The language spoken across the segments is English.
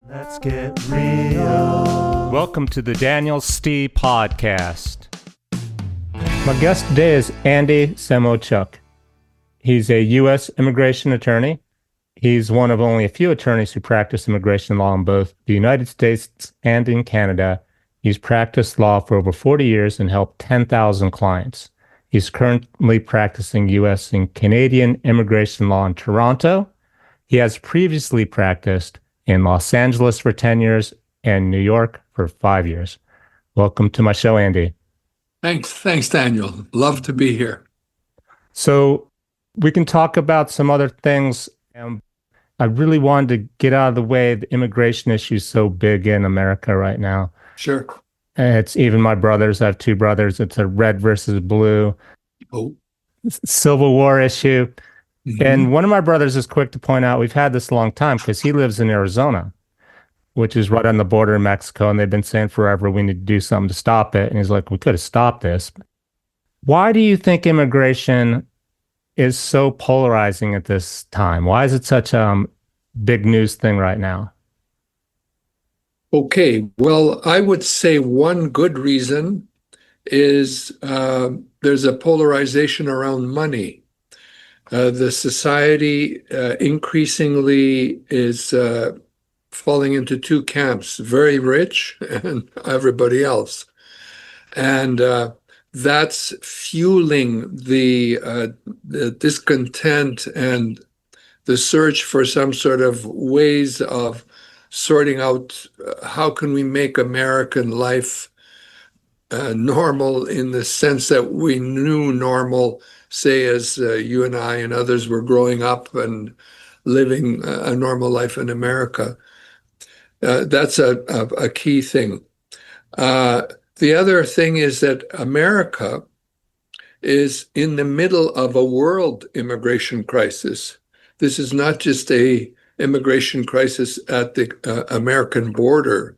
Let's get real. Welcome to the Daniel Stee Podcast. My guest today is Andy Semotiuk. He's a U.S. immigration attorney. He's one of only a few attorneys who practice immigration law in both the United States and in Canada. He's practiced law for over 40 years and helped 10,000 clients. He's currently practicing U.S. and Canadian immigration law in Toronto. He has previously practiced in Los Angeles for 10 years and New York for 5 years. Welcome to my show, Andy. Thanks, Daniel. Love to be here. So we can talk about some other things. I really wanted to get out of the way. The immigration issue is so big in America right now. Sure. It's even my brothers. I have two brothers. It's a red versus blue Civil War issue. Mm-hmm. And one of my brothers is quick to point out we've had this a long time because he lives in Arizona, which is right on the border of Mexico. And they've been saying forever, we need to do something to stop it. And he's like, we could have stopped this. Why do you think immigration is so polarizing at this time? Why is it such a big news thing right now? Okay, well, I would say one good reason is there's a polarization around money. The society increasingly is falling into two camps, very rich and everybody else. And that's fueling the discontent and the search for some sort of ways of sorting out how can we make American life normal in the sense that we knew normal, say, as you and I and others were growing up and living a normal life in America. That's a key thing. The other thing is that America is in the middle of a world immigration crisis. This is not just a immigration crisis at the American border.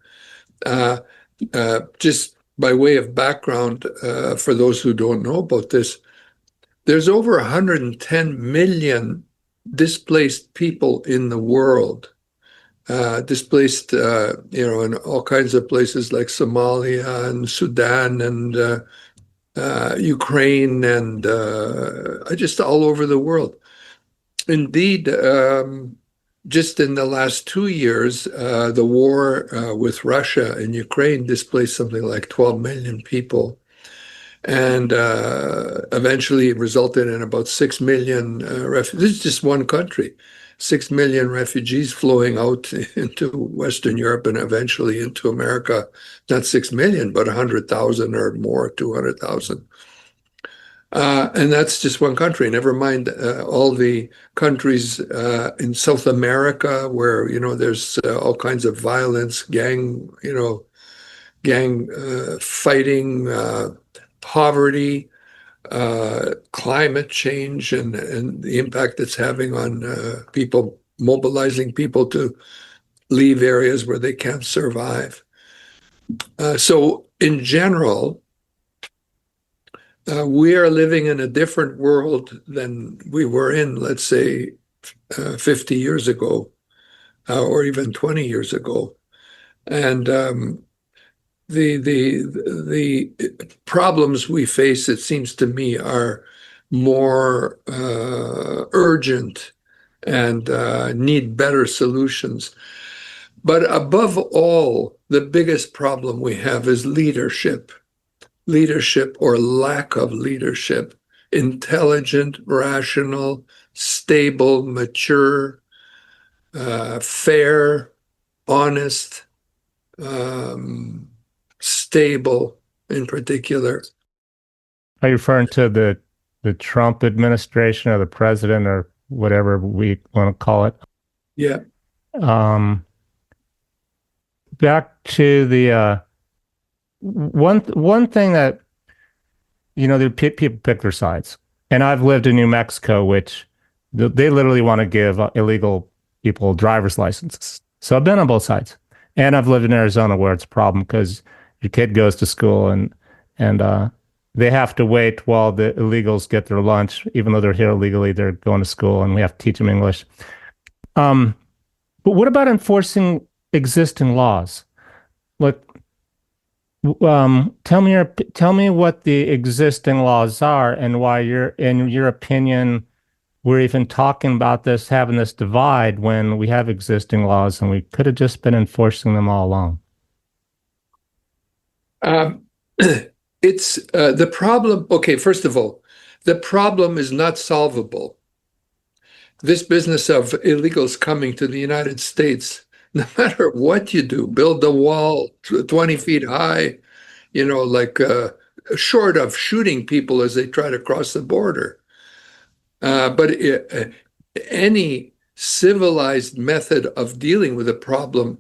Just by way of background, for those who don't know about this, there's over 110 million displaced people in the world. Displaced, in all kinds of places like Somalia and Sudan and Ukraine and just all over the world. Indeed, just in the last 2 years, the war with Russia and Ukraine displaced something like 12 million people. And eventually it resulted in about 6 million refugees. This is just one country. 6 million refugees flowing out into Western Europe and eventually into America. Not 6 million, but 100,000 or more, 200,000. And that's just one country. Never mind all the countries in South America where, there's all kinds of violence, gang fighting, poverty, climate change, and the impact it's having on people, mobilizing people to leave areas where they can't survive. So in general, we are living in a different world than we were in, let's say, 50 years ago, or even 20 years ago. And the problems we face, it seems to me, are more urgent and need better solutions. But above all, the biggest problem we have is leadership or lack of leadership, intelligent, rational, stable, mature, fair, honest, stable in particular. Are you referring to the Trump administration or the president or whatever we want to call it? Yeah. Back to the one thing that, the people pick their sides. And I've lived in New Mexico, which they literally want to give illegal people driver's licenses. So I've been on both sides. And I've lived in Arizona where it's a problem because your kid goes to school and they have to wait while the illegals get their lunch. Even though they're here illegally, they're going to school and we have to teach them English. But what about enforcing existing laws. Look, tell me what the existing laws are and why in your opinion, we're even talking about this, having this divide when we have existing laws and we could have just been enforcing them all along. Um, it's the problem. Okay, first of all, the problem is not solvable. This business of illegals coming to the United States, no matter what you do, build a wall 20 feet high, like short of shooting people as they try to cross the border. But any civilized method of dealing with a problem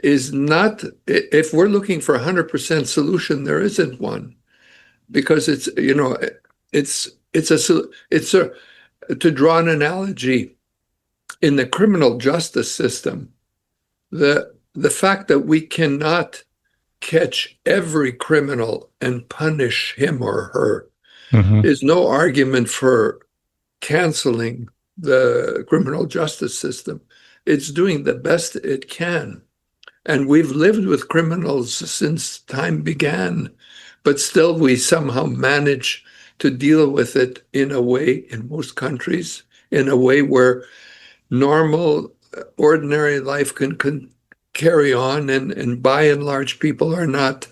is not, if we're looking for a 100% solution, there isn't one because it's to draw an analogy in the criminal justice system, the fact that we cannot catch every criminal and punish him or her Mm-hmm. is no argument for canceling the criminal justice system. It's doing the best it can. And we've lived with criminals since time began, but still we somehow manage to deal with it in a way, in most countries, in a way where normal, ordinary life can carry on, and by and large, people are not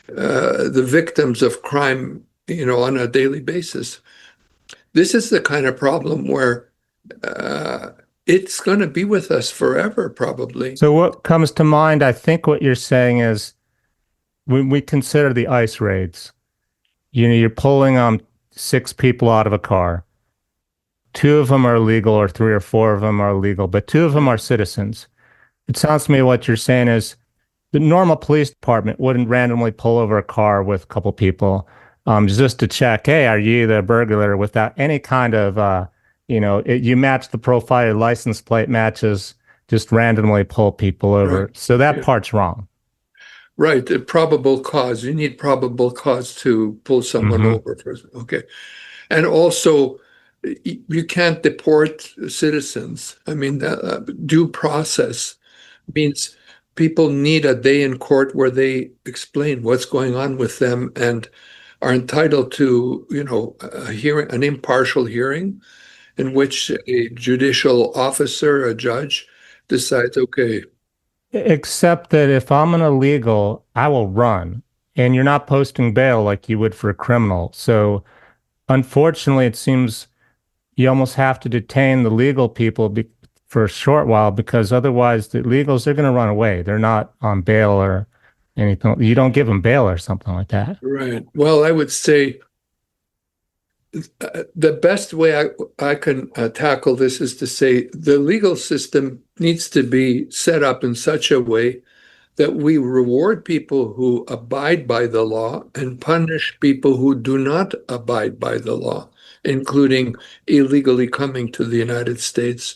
the victims of crime, on a daily basis. This is the kind of problem where it's going to be with us forever, probably. So what comes to mind, I think what you're saying is when we consider the ICE raids, you're pulling six people out of a car. Two of them are illegal, or three or four of them are illegal, but two of them are citizens. It sounds to me what you're saying is the normal police department wouldn't randomly pull over a car with a couple people just to check, hey, are you the burglar, without any kind of, you match the profile, your license plate matches, just randomly pull people over. Right. So that Yeah. part's wrong. Right. The probable cause. You need probable cause to pull someone Mm-hmm. over. Okay. And also, you can't deport citizens. I mean, due process means people need a day in court where they explain what's going on with them and are entitled to, a hearing, an impartial hearing in which a judicial officer, a judge, decides, okay, Except that if I'm an illegal, I will run, and you're not posting bail like you would for a criminal. So unfortunately, it seems you almost have to detain the legal people for a short while, because otherwise the illegals, they're going to run away. They're not on bail or anything. You don't give them bail or something like that. right. Well, I would say the best way I can tackle this is to say the legal system needs to be set up in such a way that we reward people who abide by the law and punish people who do not abide by the law, including illegally coming to the United States,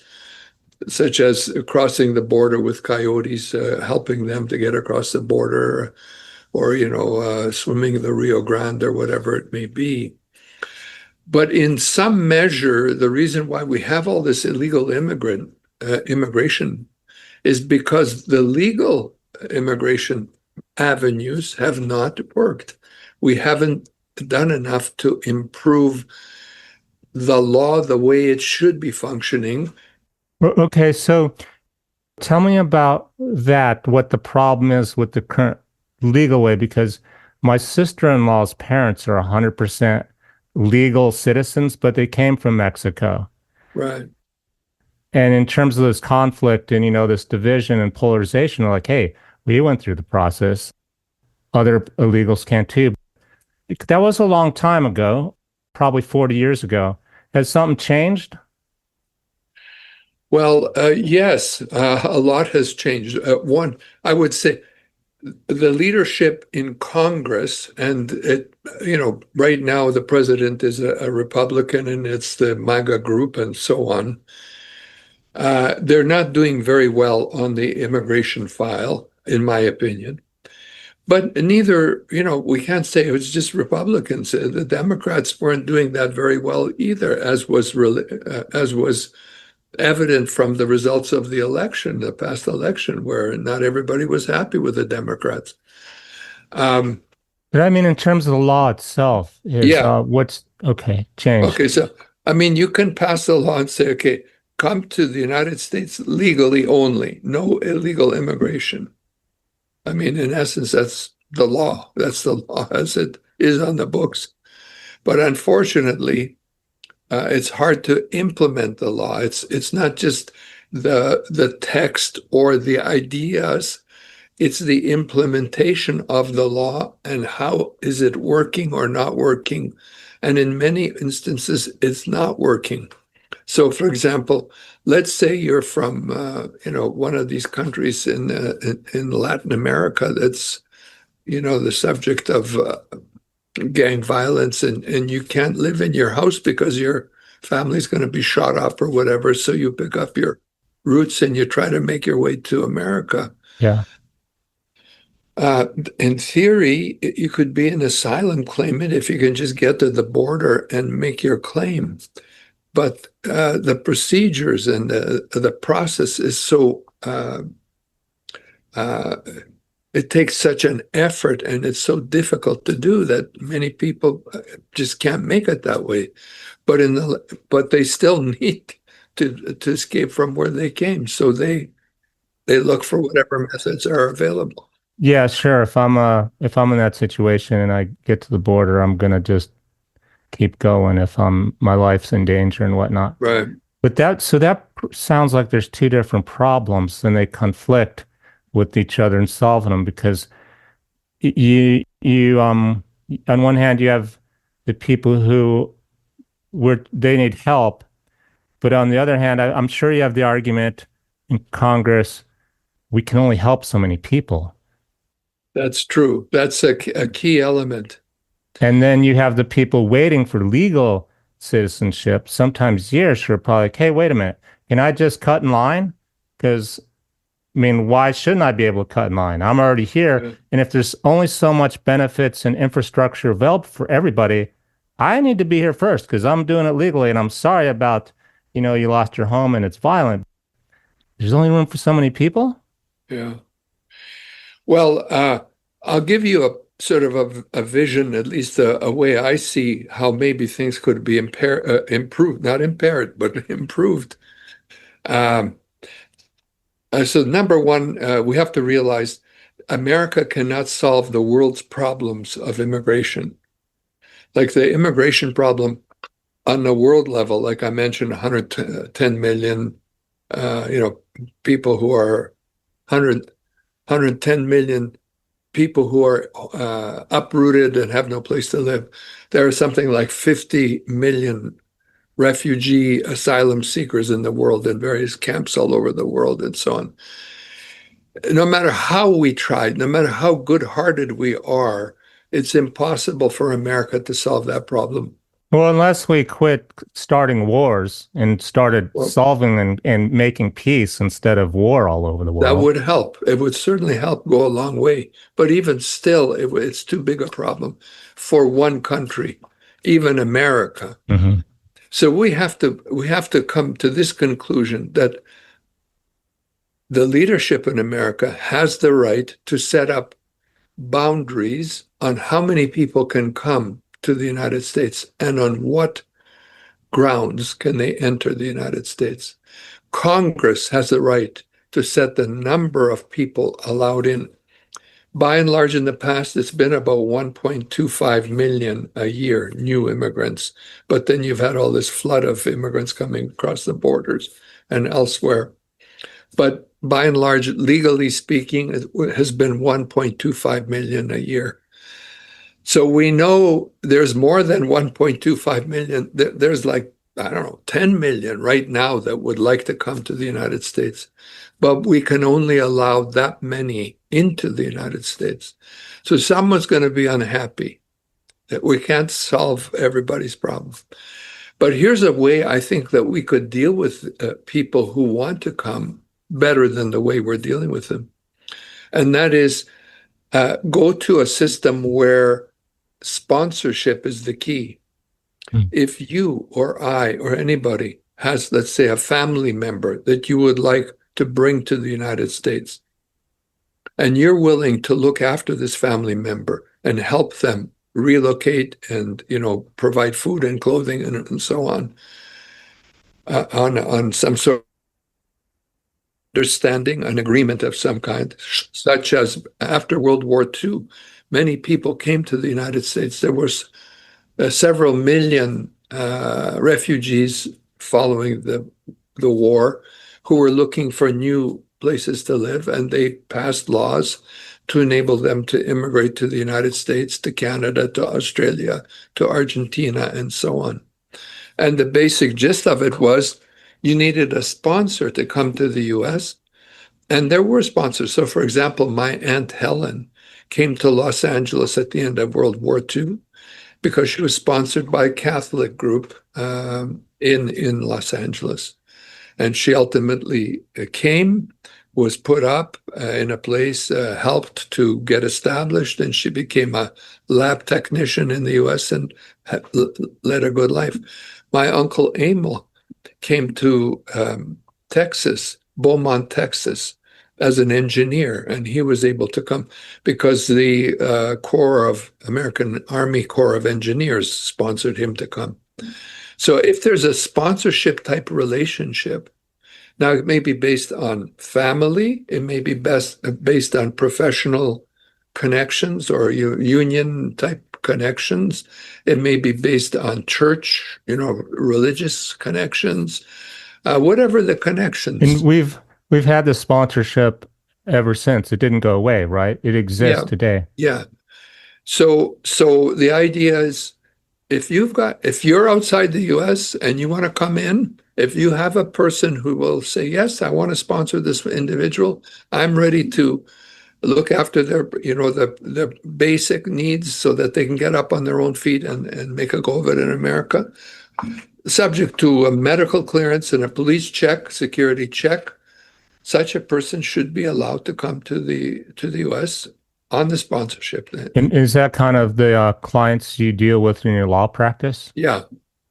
such as crossing the border with coyotes, helping them to get across the border, or swimming the Rio Grande or whatever it may be. But in some measure, the reason why we have all this illegal immigration is because the legal immigration avenues have not worked. We haven't done enough to improve the law the way it should be functioning. Okay, so tell me about that, what the problem is with the current legal way, because my sister-in-law's parents are 100% legal citizens, but they came from Mexico. Right. And in terms of this conflict and, this division and polarization, they're like, hey, we went through the process. Other illegals can too. That was a long time ago, probably 40 years ago. Has something changed? Well, yes, a lot has changed. One, I would say the leadership in Congress, and right now the president is a Republican and it's the MAGA group and so on. They're not doing very well on the immigration file, in my opinion. But neither, we can't say it was just Republicans. The Democrats weren't doing that very well either, as was evident from the results of the election, the past election, where not everybody was happy with the Democrats. But I mean, in terms of the law itself, is Yeah. what's okay, changed. Okay. So, I mean, you can pass a law and say, okay, come to the United States legally only, no illegal immigration. I mean, in essence, that's the law. That's the law as it is on the books. But unfortunately, it's hard to implement the law. It's not just the text or the ideas. It's the implementation of the law and how is it working or not working. And in many instances, it's not working. So, for example, let's say you're from one of these countries in Latin America that's the subject of gang violence, and you can't live in your house because your family's going to be shot up or whatever. So you pick up your roots and you try to make your way to America. Yeah. In theory, you could be an asylum claimant if you can just get to the border and make your claim. But the procedures and the process is so it takes such an effort, and it's so difficult to do that many people just can't make it that way. But they still need to escape from where they came, so they look for whatever methods are available. Yeah, sure. If I'm in that situation and I get to the border, I'm gonna just keep going if my life's in danger and whatnot. Right. But that sounds like there's two different problems and they conflict with each other and solving them because you on one hand you have the people who they need help, but on the other hand, I'm sure you have the argument in Congress, we can only help so many people. That's true. That's a key element. And then you have the people waiting for legal citizenship, sometimes years, who are probably like, hey, wait a minute, can I just cut in line? Because, I mean, why shouldn't I be able to cut in line? I'm already here. Yeah. And if there's only so much benefits and infrastructure available for everybody, I need to be here first because I'm doing it legally. And I'm sorry about, you lost your home and it's violent. There's only room for so many people. Yeah. Well, I'll give you a sort of a vision, at least a way I see how maybe things could be improved, not impaired, but improved. So number one, we have to realize America cannot solve the world's problems of immigration. Like the immigration problem on the world level, like I mentioned, 110 million, people who are 110 million people who are uprooted and have no place to live. There are something like 50 million refugee asylum seekers in the world in various camps all over the world and so on. No matter how we tried, no matter how good-hearted we are, it's impossible for America to solve that problem. Well, unless we quit starting wars and started solving and making peace instead of war all over the world. That would help. It would certainly help go a long way. But even still, it's too big a problem for one country, even America. Mm-hmm. So we have to come to this conclusion that the leadership in America has the right to set up boundaries on how many people can come to the United States and on what grounds can they enter the United States. Congress has the right to set the number of people allowed in. By and large, in the past, it's been about 1.25 million a year, new immigrants. But then you've had all this flood of immigrants coming across the borders and elsewhere. But by and large, legally speaking, it has been 1.25 million a year. So we know there's more than 1.25 million. There's like, I don't know, 10 million right now that would like to come to the United States. But we can only allow that many into the United States. So someone's going to be unhappy that we can't solve everybody's problem. But here's a way I think that we could deal with people who want to come better than the way we're dealing with them. And that is go to a system where sponsorship is the key. If you or I or anybody has, let's say, a family member that you would like to bring to the United States, and you're willing to look after this family member and help them relocate and, provide food and clothing and so on some sort of understanding, an agreement of some kind, such as after World War II, many people came to the United States. There was several million refugees following the war who were looking for new places to live, and they passed laws to enable them to immigrate to the United States, to Canada, to Australia, to Argentina, and so on. And the basic gist of it was you needed a sponsor to come to the US, and there were sponsors. So, for example, my Aunt Helen came to Los Angeles at the end of World War II because she was sponsored by a Catholic group in Los Angeles. And she ultimately came, was put up in a place, helped to get established, and she became a lab technician in the US and led a good life. My uncle Emil came to Texas, Beaumont, Texas, as an engineer, and he was able to come because the American Army Corps of Engineers sponsored him to come. So if there's a sponsorship type relationship, now it may be based on family, it may be based on professional connections or union type connections, it may be based on church, religious connections, whatever the connections. And we've had this sponsorship ever since. It didn't go away, right? It exists today. Yeah. So the idea is, if you're outside the US and you want to come in, if you have a person who will say, yes, I want to sponsor this individual, I'm ready to look after their basic needs so that they can get up on their own feet and make a go of it in America, subject to a medical clearance and a police check, security check, such a person should be allowed to come to the US on the sponsorship. And is that kind of the clients you deal with in your law practice? Yeah,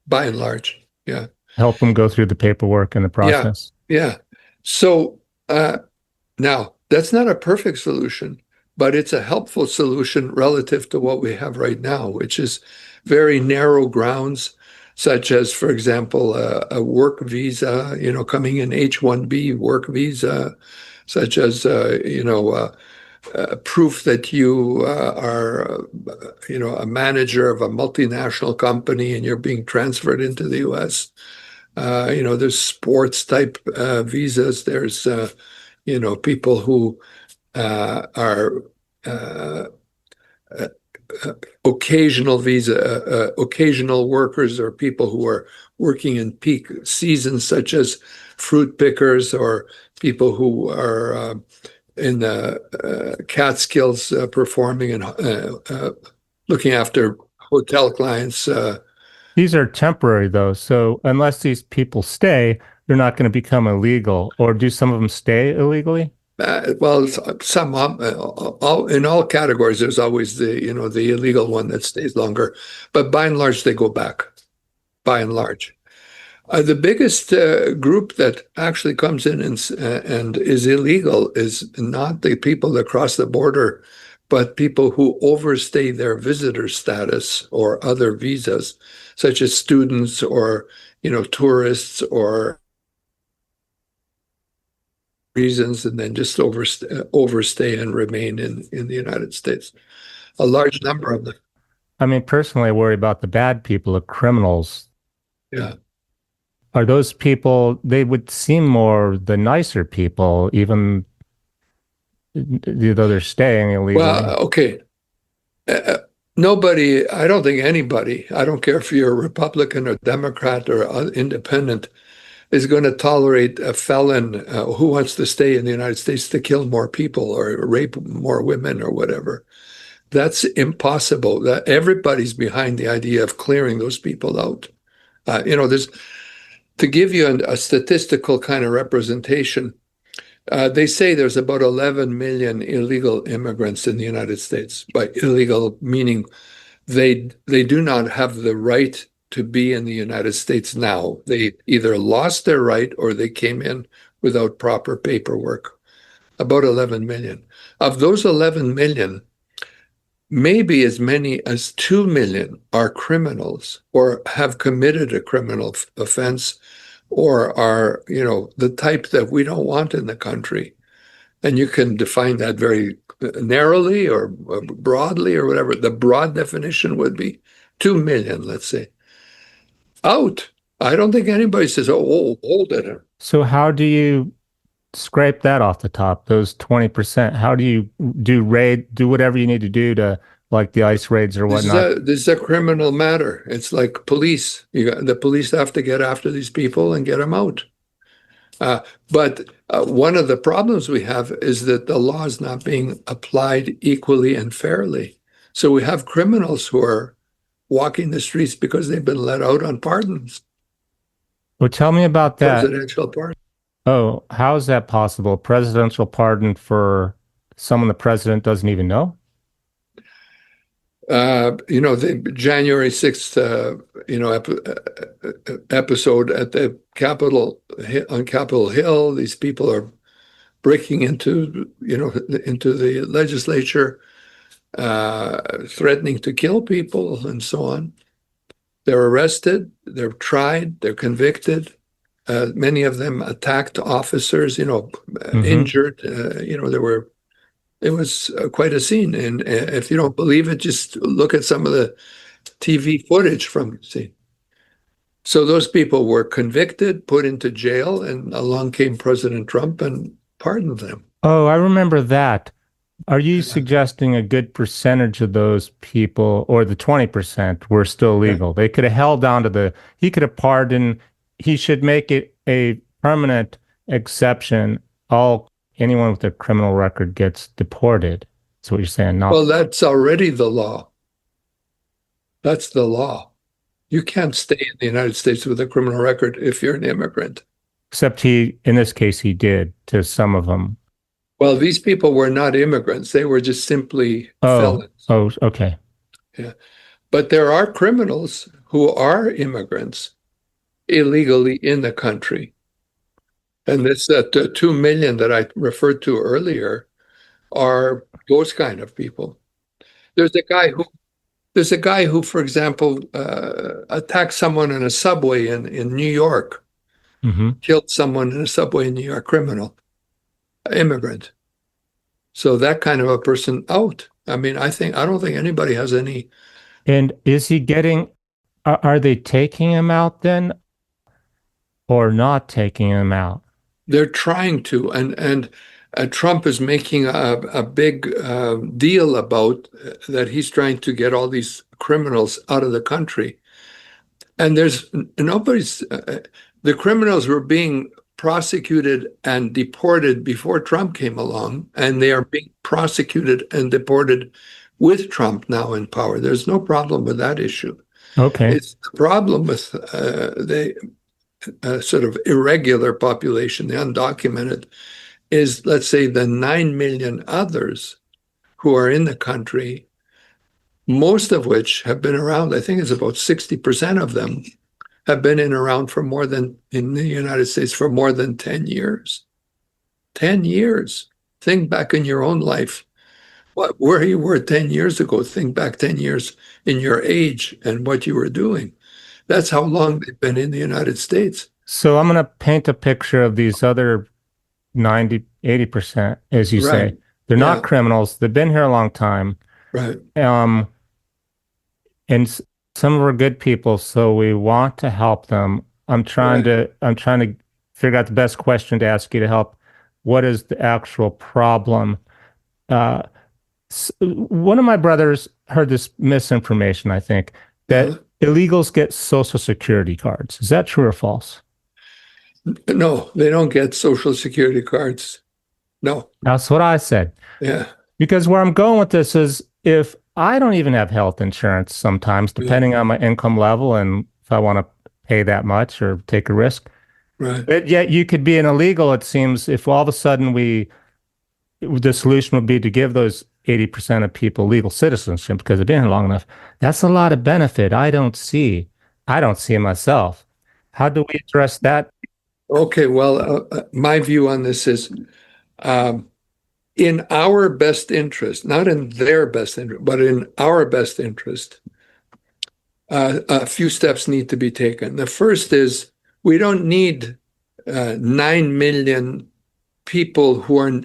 by and large. Yeah. Help them go through the paperwork and the process. Yeah. So now, that's not a perfect solution, but it's a helpful solution relative to what we have right now, which is very narrow grounds, such as, for example, a work visa, coming in H-1B work visa, such as, proof that you are, a manager of a multinational company and you're being transferred into the U.S. There's sports type visas. There's, people who are occasional workers, or people who are working in peak seasons, such as fruit pickers, or people who are in the Catskills performing and looking after hotel clients. These are temporary, though. So unless these people stay, they're not going to become illegal. Or do some of them stay illegally? Well, some in all categories, there's always the illegal one that stays longer, but by and large, they go back. By and large, the biggest group that actually comes in and is illegal is not the people that cross the border, but people who overstay their visitor status or other visas, such as students or tourists or reasons, and then just overstay and remain in the United States. A large number of them. I mean, personally, I worry about the bad people, the criminals. Yeah. Are those people, they would seem more the nicer people, even though they're staying illegally? Well, okay. Nobody, I don't think anybody, I don't care if you're a Republican or Democrat or independent, is going to tolerate a felon who wants to stay in the United States to kill more people or rape more women or whatever. That's impossible. That everybody's behind the idea of clearing those people out. There's, to give you a statistical kind of representation, they say there's about 11 million illegal immigrants in the United States. By illegal, meaning they do not have the right to be in the United States now. They either lost their right or they came in without proper paperwork. About 11 million. Of those 11 million, maybe as many as 2 million are criminals or have committed a criminal offense or are, the type that we don't want in the country. And you can define that very narrowly or broadly or whatever. The broad definition would be 2 million, let's say. Out. I don't think anybody says, oh, hold it. So how do you scrape that off the top, those 20%? How do you do whatever you need to do to, like the ICE raids or whatnot? This is a criminal matter. It's like police. The police have to get after these people and get them out. But one of the problems we have is that the law is not being applied equally and fairly. So we have criminals who are walking the streets because they've been let out on pardons. Well, tell me about that. Presidential pardon. Oh, how is that possible? Presidential pardon for someone the president doesn't even know? The January 6th, episode at the on Capitol Hill, these people are breaking into the legislature, threatening to kill people and so on. They're arrested, they're tried, they're convicted. Many of them attacked officers, injured. It was quite a scene. And if you don't believe it, just look at some of the TV footage from the scene. So those people were convicted, put into jail, and along came President Trump and pardoned them. Oh, I remember that. Are you suggesting a good percentage of those people, or the 20%, were still legal? They could have held on to he could have pardoned. He should make it a permanent exception. Anyone with a criminal record gets deported. That's what you're saying. Well, that's already the law. That's the law. You can't stay in the United States with a criminal record if you're an immigrant. Except in this case, he did to some of them. Well, these people were not immigrants. They were just simply felons. Oh, okay. Yeah. But there are criminals who are immigrants illegally in the country. And this 2 million that I referred to earlier are those kind of people. There's a guy who, for example, attacked someone in a subway in New York, killed someone in a subway in New York, criminal, immigrant. So that kind of a person out. I mean, I don't think anybody has any. And is he are they taking him out then, or not taking him out? They're trying to, and Trump is making a big deal about that. He's trying to get all these criminals out of the country, and the criminals were being prosecuted and deported before Trump came along, and they are being prosecuted and deported with Trump now in power. There's no problem with that issue. Okay, it's the problem with the sort of irregular population, the undocumented, is, let's say, the 9 million others who are in the country, most of which have been around. I think it's about 60% of them have been in the United States for more than 10 years. 10 years. Think back in your own life. Where you were 10 years ago. Think back 10 years in your age and what you were doing. That's how long they've been in the United States. So I'm going to paint a picture of these other 90, 80%, as you say. They're not criminals. They've been here a long time. Right. And some of them are good people, so we want to help them. I'm trying to figure out the best question to ask you to help. What is the actual problem? One of my brothers heard this misinformation, I think, that illegals get Social Security cards. Is that true or false? No, they don't get Social Security cards. No. That's what I said. Yeah. Because where I'm going with this is, if I don't even have health insurance sometimes, depending on my income level and if I want to pay that much or take a risk. Right. But yet you could be an illegal, it seems, if all of a sudden the solution would be to give those 80% of people legal citizenship because they've been here long enough. That's a lot of benefit I don't see. I don't see it myself. How do we address that? Okay, well, my view on this is um, in our best interest, not in their best interest, but in our best interest, a few steps need to be taken. The first is we don't need 9 million people who are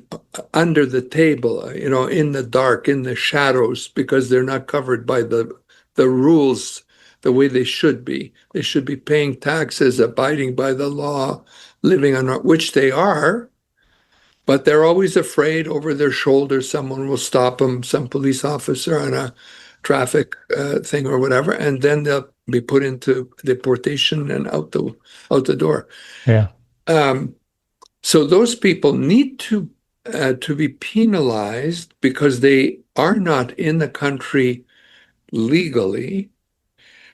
under the table, in the dark, in the shadows, because they're not covered by the rules the way they should be. They should be paying taxes, abiding by the law, living on which they are, but they're always afraid over their shoulder someone will stop them, some police officer on a traffic thing or whatever, and then they'll be put into deportation and out the door. Yeah. Um, so those people need to be penalized because they are not in the country legally.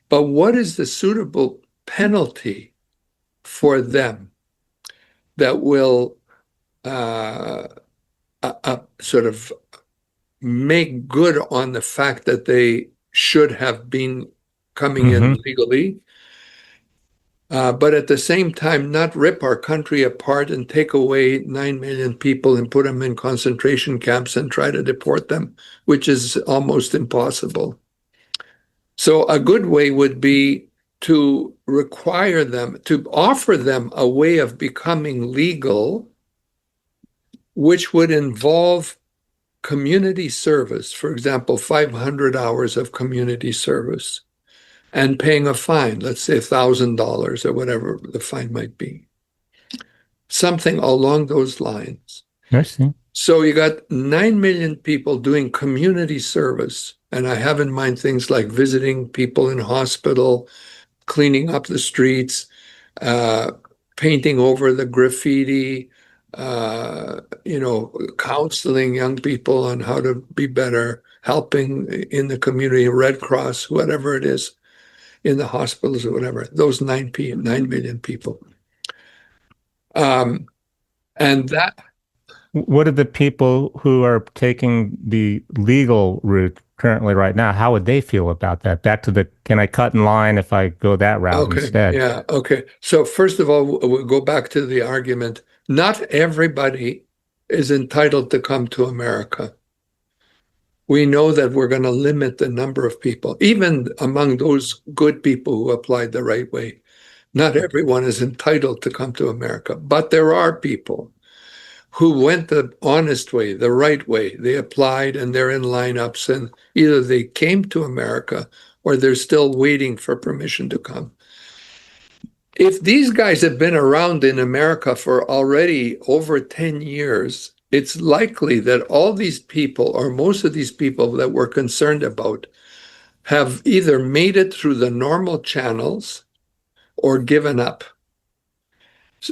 But what is the suitable penalty for them that will uh, sort of make good on the fact that they should have been coming in Hmm. legally, but at the same time not rip our country apart and take away 9 million people and put them in concentration camps and try to deport them, which is almost impossible. So a good way would be to require them, to offer them a way of becoming legal, which would involve community service, for example, 500 hours of community service, and paying a fine, let's say $1,000 or whatever the fine might be. Something along those lines. I see. So you got 9 million people doing community service. And I have in mind things like visiting people in hospital, cleaning up the streets, uh, painting over the graffiti, counseling young people on how to be better, helping in the community, Red Cross, whatever it is, in the hospitals or whatever, those 9 million people. And that, What are the people who are taking the legal route currently right now? How would they feel about that? Back to the, can I cut in line if I go that route okay, instead? yeah, okay. So first of all, we'll go back to the argument. Not everybody is entitled to come to America. We know that we're going to limit the number of people, even among those good people who applied the right way. Not everyone is entitled to come to America, but there are people who went the honest way, the right way. They applied and they're in lineups, and either they came to America or they're still waiting for permission to come. If these guys have been around in America for already over 10 years, it's likely that all these people, or most of these people that we're concerned about, have either made it through the normal channels or given up.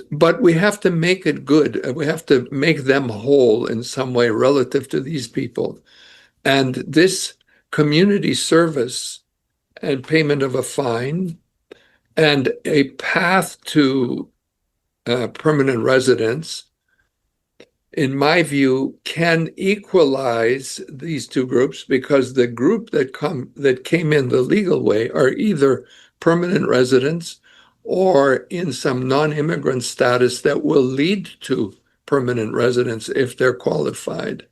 But we have to make it good. We have to make them whole in some way relative to these people. And this community service and payment of a fine and a path to permanent residence, in my view, can equalize these two groups, because the group that came in the legal way are either permanent residents or in some non-immigrant status that will lead to permanent residence if they're qualified.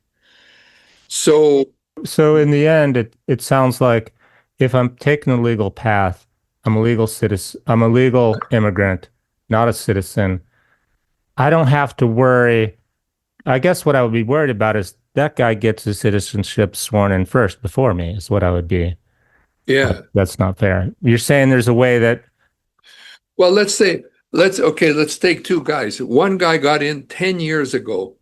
So, So in the end, it sounds like if I'm taking the legal path, I'm a legal citizen, I'm a legal immigrant, not a citizen. I don't have to worry. I guess what I would be worried about is that guy gets his citizenship sworn in first before me, is what I would be. yeah. That's not fair. You're saying there's a way that, Well, let's take two guys. One guy got in 10 years ago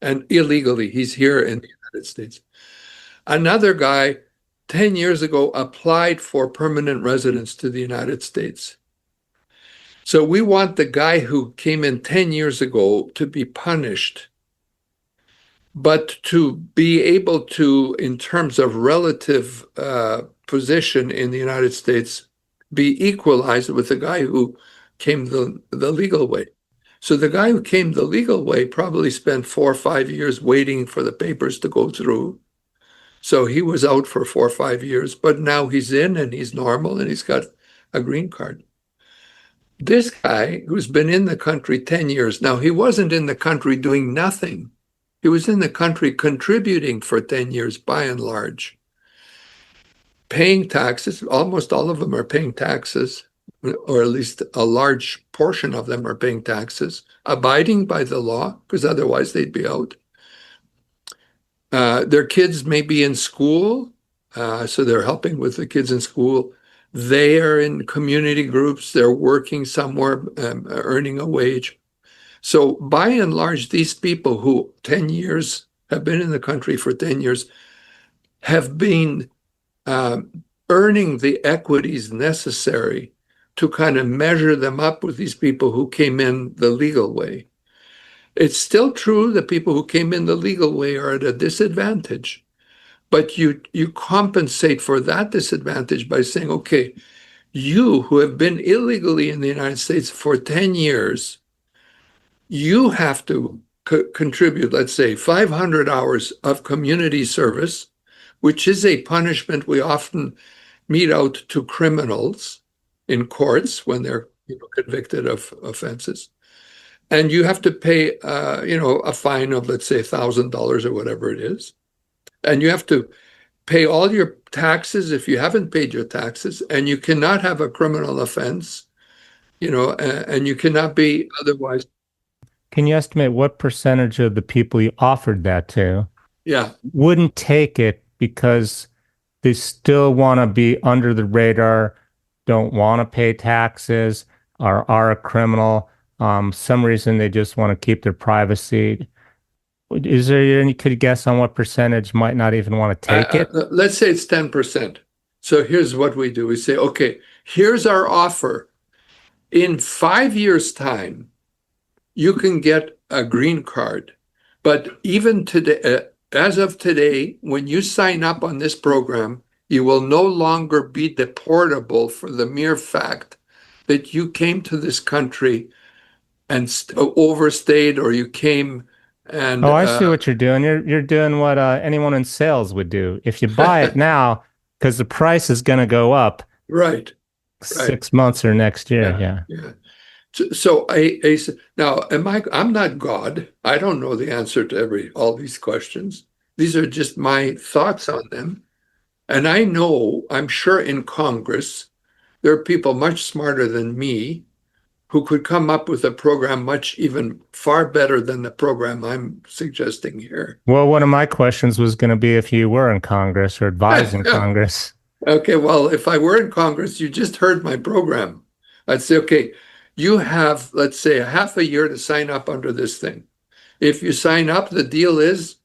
and illegally. He's here in the United States. Another guy 10 years ago applied for permanent residence to the United States. So we want the guy who came in 10 years ago to be punished, but to be able to, in terms of relative position in the United States, be equalized with the guy who came the legal way. So the guy who came the legal way probably spent 4 or 5 years waiting for the papers to go through. So he was out for 4 or 5 years, but now he's in and he's normal and he's got a green card. This guy who's been in the country 10 years, now he wasn't in the country doing nothing. He was in the country contributing for 10 years by and large, paying taxes. Almost all of them are paying taxes, or at least a large portion of them are paying taxes, abiding by the law, because otherwise they'd be out. Their kids may be in school, so they're helping with the kids in school. They are in community groups. They're working somewhere, earning a wage. So by and large, these people who 10 years have been in the country for 10 years have been earning the equities necessary to kind of measure them up with these people who came in the legal way. It's still true that people who came in the legal way are at a disadvantage, but you compensate for that disadvantage by saying, okay, you who have been illegally in the United States for 10 years, you have to contribute, let's say, 500 hours of community service, which is a punishment we often mete out to criminals in courts when they're convicted of offenses. And you have to pay, a fine of, let's say, $1,000 or whatever it is. And you have to pay all your taxes if you haven't paid your taxes. And you cannot have a criminal offense, and you cannot be otherwise. Can you estimate what percentage of the people you offered that to Yeah. wouldn't take it because they still want to be under the radar, don't want to pay taxes, are a criminal? Some reason they just want to keep their privacy. Is there any, could you guess on what percentage might not even want to take it? Let's say it's 10%. So here's what we do. We say, okay, here's our offer. In 5 years' time, you can get a green card. But even today, as of today, when you sign up on this program, you will no longer be deportable for the mere fact that you came to this country and overstayed, or you came and Oh, I see what you're doing. You're doing what anyone in sales would do. If you buy it now, because the price is going to go up right, 6 months or next year. Yeah. So now, I'm not God. I don't know the answer to all these questions. These are just my thoughts on them. And I'm sure in Congress, there are people much smarter than me who could come up with a program much even far better than the program I'm suggesting here. Well, one of my questions was going to be if you were in Congress or advising Congress. Okay, well, if I were in Congress, you just heard my program. I'd say, okay, you have, let's say, a half a year to sign up under this thing. If you sign up, the deal is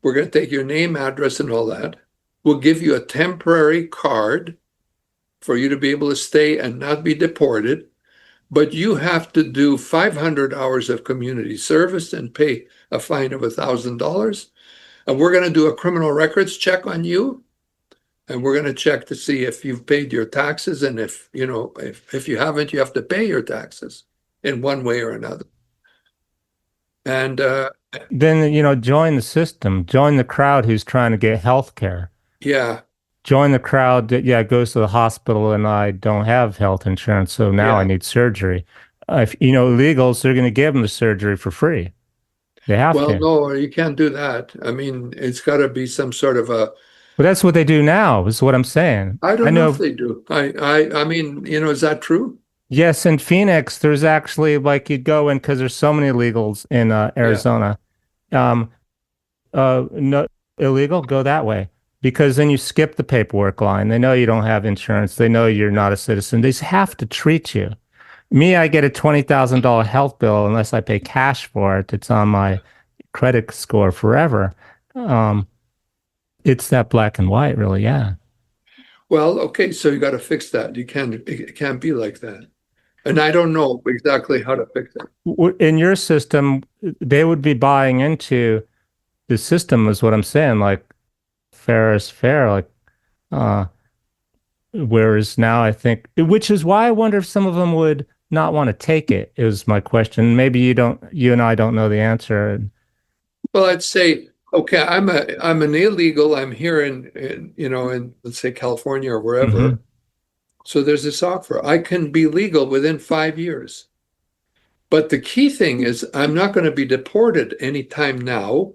we're going to take your name, address, and all that. We'll give you a temporary card for you to be able to stay and not be deported. But you have to do 500 hours of community service and pay a fine of $1,000. And we're going to do a criminal records check on you. And we're going to check to see if you've paid your taxes. And if you haven't, you have to pay your taxes in one way or another. And then, join the system, join the crowd who's trying to get health care. Yeah. Join the crowd that, goes to the hospital and I don't have health insurance, so now I need surgery. If illegals, they're going to give them the surgery for free. They have to. Well, no, you can't do that. I mean, it's got to be some sort of a. But that's what they do now, is what I'm saying. I don't know if they do. I mean, is that true? Yes, in Phoenix, there's actually you'd go in because there's so many illegals in Arizona. No illegal, go that way. Because then you skip the paperwork line. They know you don't have insurance. They know you're not a citizen. They just have to treat you. Me, I get a $20,000 health bill unless I pay cash for it. It's on my credit score forever. It's that black and white, really, yeah. Well, okay, so you got to fix that. It can't be like that. And I don't know exactly how to fix it. In your system, they would be buying into the system, is what I'm saying, fair is fair, whereas now I think, which is why I wonder if some of them would not want to take it, is my question. Maybe you and I don't know the answer. Well, I'd say, okay, I'm an illegal. I'm here in let's say California or wherever. So there's this offer. I can be legal within 5 years. But the key thing is I'm not going to be deported anytime now.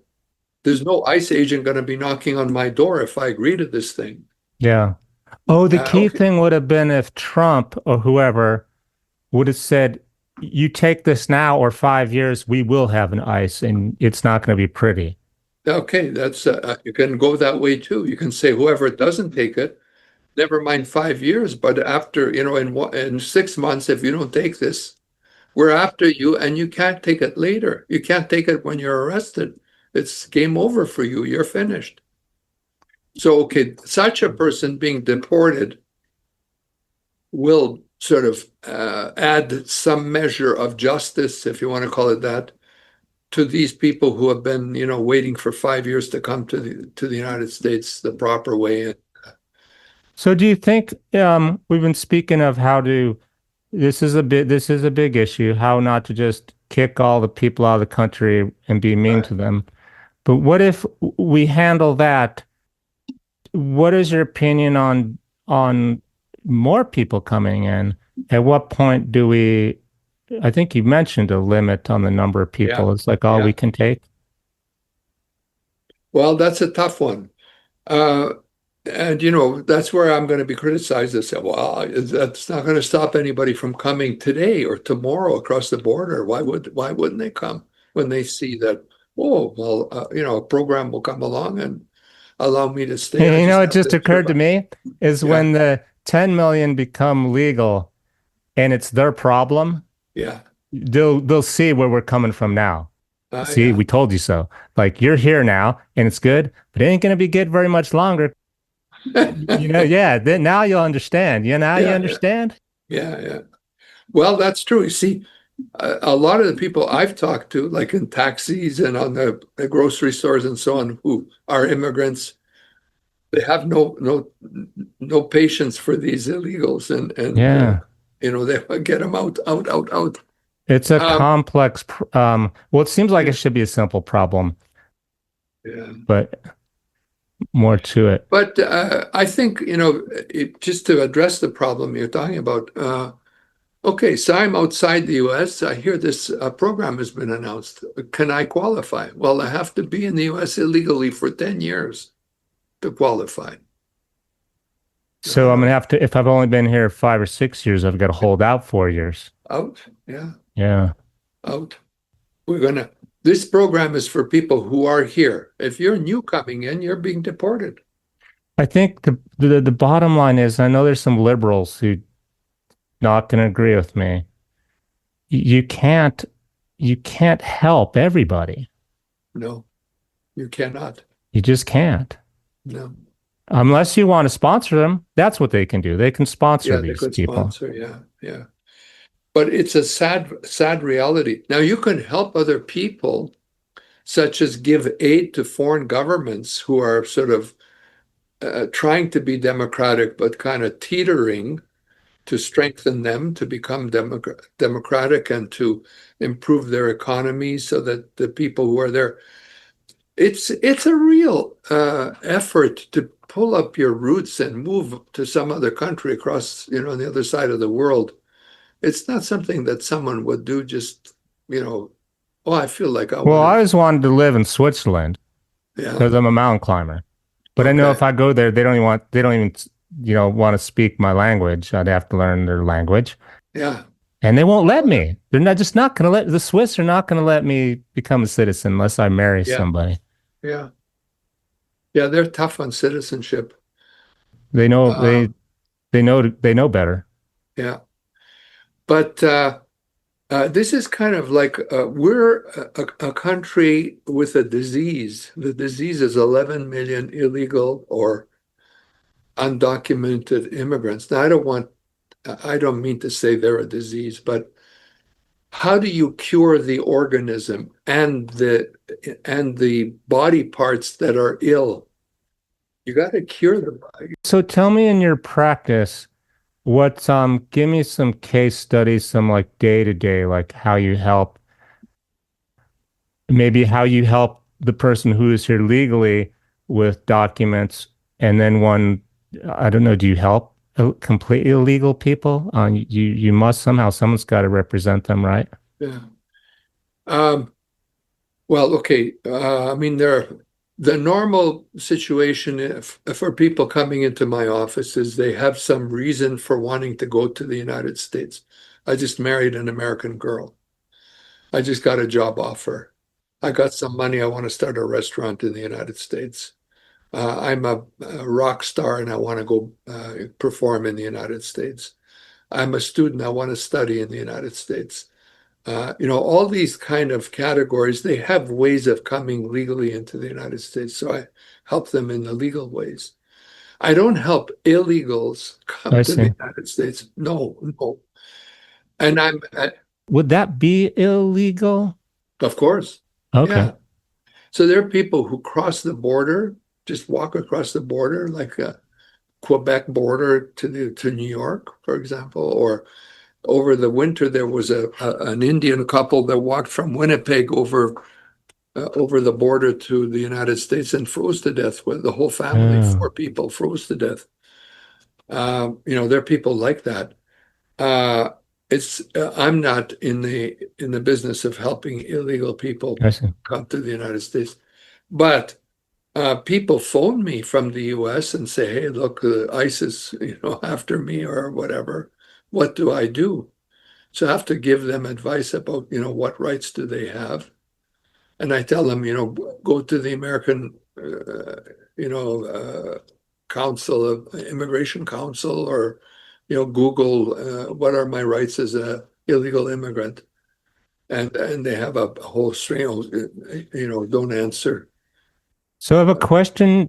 There's no ICE agent going to be knocking on my door if I agree to this thing. Yeah. Oh, the key Okay. thing would have been if Trump or whoever would have said, you take this now or 5 years, we will have an ICE and it's not going to be pretty. Okay, that's you can go that way too. You can say whoever doesn't take it, never mind 5 years, but after, in 6 months, if you don't take this, we're after you and you can't take it later. You can't take it when you're arrested. It's game over for you. You're finished. So, okay, such a person being deported will sort of add some measure of justice, if you want to call it that, to these people who have been, waiting for 5 years to come to the United States the proper way. So do you think we've been speaking of how to this is a big issue, how not to just kick all the people out of the country and be mean Right. to them. But what if we handle that? What is your opinion on more people coming in? At what point do we, I think you mentioned a limit on the number of Yeah. people. It's like all Yeah. we can take. Well, that's a tough one. Uh, and that's where I'm going to be criticized. I say, well, that's not going to stop anybody from coming today or tomorrow across the border. Why wouldn't they come when they see that, oh, well, a program will come along and allow me to stay. I You know, just it have just to occurred to survive. me is Yeah. when the 10 million become legal and it's their problem, Yeah. they'll see where we're coming from now. See, Yeah. we told you so. Like you're here now and it's good, but it ain't gonna be good very much longer. You know, yeah, then now you'll understand. Now you Yeah. Yeah. understand? Yeah. Yeah. Well, that's true. You see, a lot of the people I've talked to, like in taxis and on the grocery stores and so on, who are immigrants, they have no patience for these illegals, and Yeah. they get them out, out, out, out. It's a Um, complex well, it seems like yeah, it should be a simple problem, yeah. but more to it. But I think just to address the problem you're talking about. Okay, so I'm outside the US. I hear this program has been announced. Can I qualify? Well, I have to be in the US illegally for 10 years to qualify. So I'm Uh, gonna have to, if I've only been here 5 or 6 years, I've got to hold out 4 years. Out, yeah, Yeah. out. This program is for people who are here. If you're new coming in, you're being deported. I think the bottom line is I know there's some liberals who not going to agree with me. You can't you can't help everybody. No, you cannot. You just can't. No. Unless you want to sponsor them, that's what they can do. They can sponsor Yeah, they these could people. sponsor. Yeah, yeah. But it's a sad, sad reality. Now you can help other people, such as give aid to foreign governments who are sort of trying to be democratic, but kind of teetering to strengthen them to become democratic and to improve their economy so that the people who are there, it's a real effort to pull up your roots and move to some other country across, on the other side of the world. It's not something that someone would do just, oh, I feel like I Well, want I to. always wanted to live in Switzerland Yeah. because I'm a mountain climber. But I know Okay. if I go there, they don't even, want to speak my language. I'd have to learn their language. Yeah. And they won't let me. They're not just not going to let the Swiss are not going to let me become a citizen unless I marry Yeah. somebody. Yeah. Yeah. They're tough on citizenship. They know Um, they know better. yeah. But this is kind of like we're a country with a disease. The disease is 11 million illegal or undocumented immigrants. Now, I don't mean to say they're a disease, but how do you cure the organism and the body parts that are ill? You got to cure the body. So tell me in your practice, what give me some case studies, some like day to day, like how you help, maybe how you help the person who is here legally with documents, and then one, I don't know, do you help completely illegal people? You must somehow, someone's got to represent them, right? Yeah. Um, well, okay. I mean, the normal situation for people coming into my office is they have some reason for wanting to go to the United States. I just married an American girl. I just got a job offer. I got some money. I want to start a restaurant in the United States. I'm a rock star and I want to go perform in the United States. I'm a student. I want to study in the United States. All these kind of categories, they have ways of coming legally into the United States. So I help them in the legal ways. I don't help illegals come I to the see. United States. No, no. And Would that be illegal? of course, Okay. yeah. So there are people who cross the border, just walk across the border, like a Quebec border to New York, for example, or over the winter there was an Indian couple that walked from Winnipeg over the border to the United States and froze to death with the whole family. Oh, 4 people froze to death. There are people like that. Uh, I'm not in the business of helping illegal people I see. come to the United States, but people phone me from the U.S. and say, "Hey, look, ICE is after me or whatever. What do I do?" So I have to give them advice about what rights do they have, and I tell them go to the American Council of Immigration Council or Google what are my rights as a illegal immigrant, and they have a whole string of don't answer. So I have a question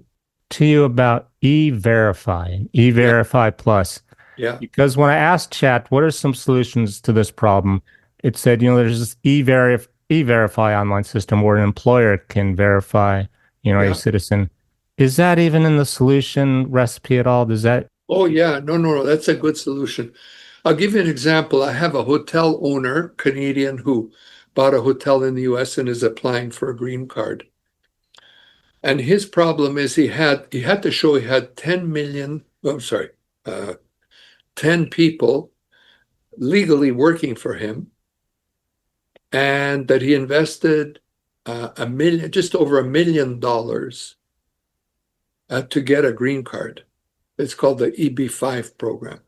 to you about E-Verify, Yeah, E-Verify Plus. yeah, Because when I asked Chat, what are some solutions to this problem? It said, there's this E-Verify online system where an employer can verify, a yeah. citizen. Is that even in the solution recipe at all? Does that? Oh yeah, no, no, no. That's a good solution. I'll give you an example. I have a hotel owner, Canadian, who bought a hotel in the US and is applying for a green card. And his problem is he had to show he had 10 million, oh, I'm sorry, 10 people legally working for him, and that he invested just over $1 million to get a green card. It's called the EB-5 program.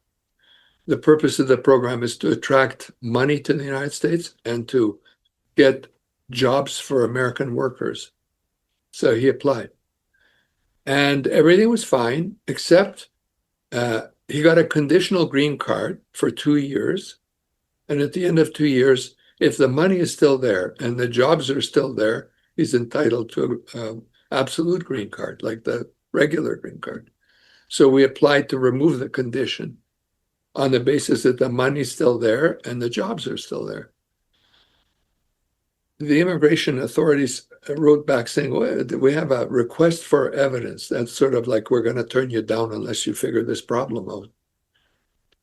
The purpose of the program is to attract money to the United States and to get jobs for American workers. So he applied. And everything was fine, except he got a conditional green card for 2 years. And at the end of 2 years, if the money is still there and the jobs are still there, he's entitled to an absolute green card, like the regular green card. So we applied to remove the condition on the basis that the money's still there and the jobs are still there. The immigration authorities wrote back saying, well, we have a request for evidence. That's sort of like, we're going to turn you down unless you figure this problem out.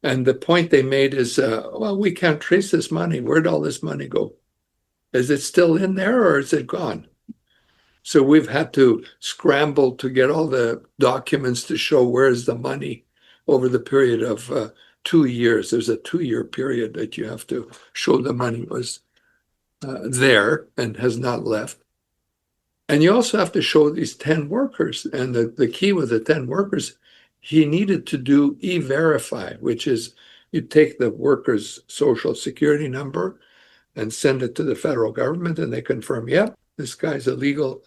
And the point they made is, well, we can't trace this money. Where'd all this money go? Is it still in there or is it gone? So we've had to scramble to get all the documents to show where's the money over the period of 2 years. There's a 2-year period that you have to show the money was there and has not left. And you also have to show these 10 workers. And the key with the 10 workers, he needed to do E-Verify, which is you take the worker's social security number and send it to the federal government and they confirm, yep, this guy's illegal,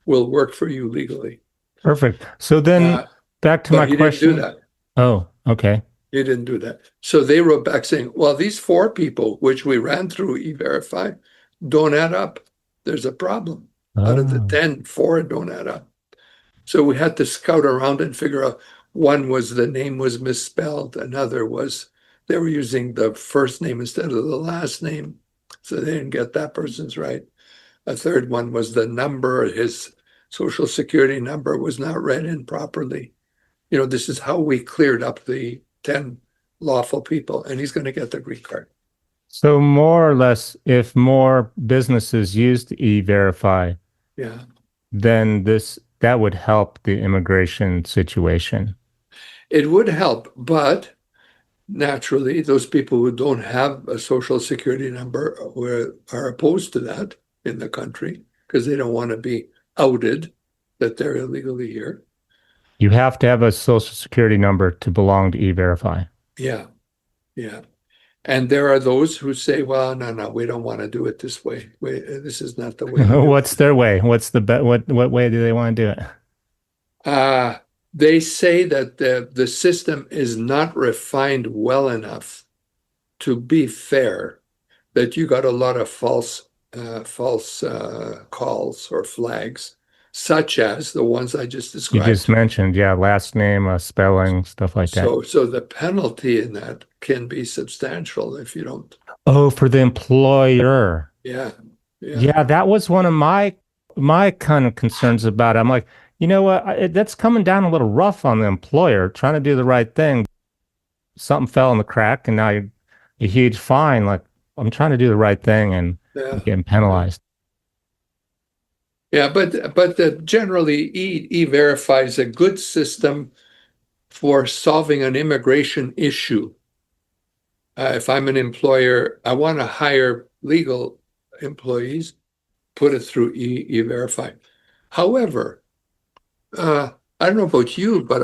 will work for you legally. Perfect. So then back to my But he didn't do question. that. Oh, okay. He didn't do that. So they wrote back saying, well, these 4 people, which we ran through E-Verify, don't add up. There's a problem. Out of the Oh. 10, 4 don't add up. So we had to scout around and figure out, one was the name was misspelled, another was they were using the first name instead of the last name, so they didn't get that person's right. A third one was the number, his social security number was not read in properly. This is how we cleared up the 10 lawful people, and he's going to get the green card. So more or less, if more businesses used E-Verify, Yeah. then that would help the immigration situation. It would help, but naturally, those people who don't have a social security number are opposed to that in the country because they don't want to be outed that they're illegally here. You have to have a social security number to belong to E-Verify. Yeah, yeah. And there are those who say, well, no, we don't want to do it this way. This is not the way you do What's their way? What's the what way do they want to do it? it. They say that the system is not refined well enough to be fair, that you got a lot of false calls or flags, such as the ones I just You just described. mentioned, yeah, last name, spelling, stuff like that. So the penalty in that can be substantial if you don't. Oh, for the employer. Yeah, yeah, Yeah, that was one of my kind of concerns about it. I'm like, you know what? That's coming down a little rough on the employer trying to do the right thing. Something fell in the crack, and now you're a huge fine. Like, I'm trying to do the right thing, and I'm yeah, getting yeah. penalized. Yeah, but generally, E-Verify is a good system for solving an immigration issue. If I'm an employer, I want to hire legal employees, put it through E-Verify. However, I don't know about you, but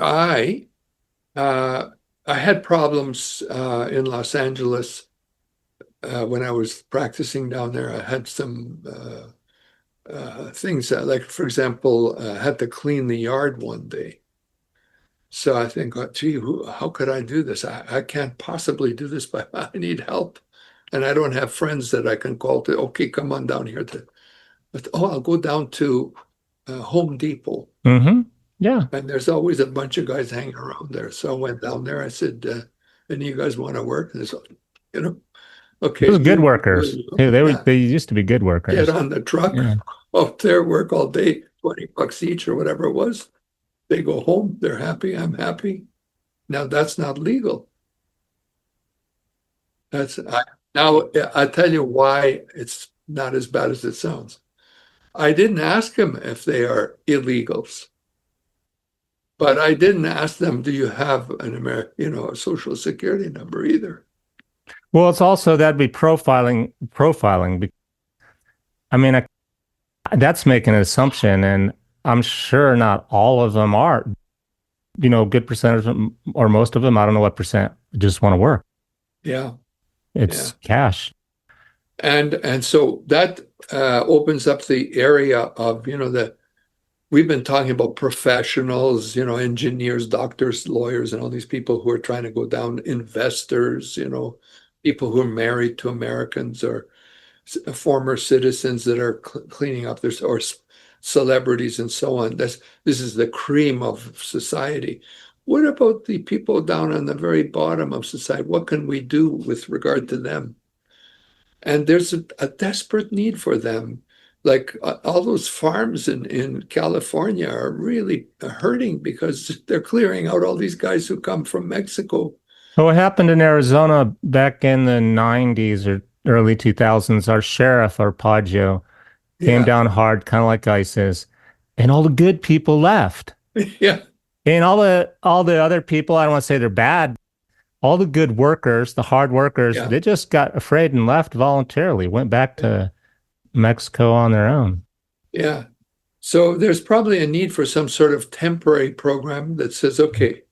uh, I had problems in Los Angeles when I was practicing down there. I had some things that, like, for example, had to clean the yard one day. So I think, oh, gee, how could I do this? I can't possibly do this, but I need help. And I don't have friends that I can call to, okay, come on down here but I'll go down to Home Depot. Mm-hmm. Yeah. And there's always a bunch of guys hanging around there. So I went down there. I said, any of you guys want to work? And they said, you know, okay, Those are good workers. yeah, They used to be good get workers. on the truck, Yeah. up there, work all day, $20 each or whatever it was. They go home, they're happy, I'm happy. Now that's not legal. Now I tell you why it's not as bad as it sounds. I didn't ask them if they are illegals, but I didn't ask them, do you have a social security number either? Well, it's also that'd be profiling. I mean, that's making an assumption, and I'm sure not all of them are. Good percentage of them, or most of them. I don't know what percent just want to work. Yeah, It's yeah. cash. And so that opens up the area of, we've been talking about professionals, engineers, doctors, lawyers, and all these people who are trying to go down, investors, people who are married to Americans or former citizens that are cleaning up their, or celebrities and so on. This is the cream of society. What about the people down on the very bottom of society? What can we do with regard to them? And there's a desperate need for them. Like all those farms in California are really hurting because they're clearing out all these guys who come from Mexico. Well, what happened in Arizona back in the 90s or early 2000s, our sheriff, Arpaggio, came Yeah, down hard, kind of like ISIS, and all the good people left. yeah, And all the other people, I don't want to say they're bad. All the good workers, the hard workers, yeah, they just got afraid and left voluntarily, went back to Mexico on their own. yeah. So there's probably a need for some sort of temporary program that says, okay,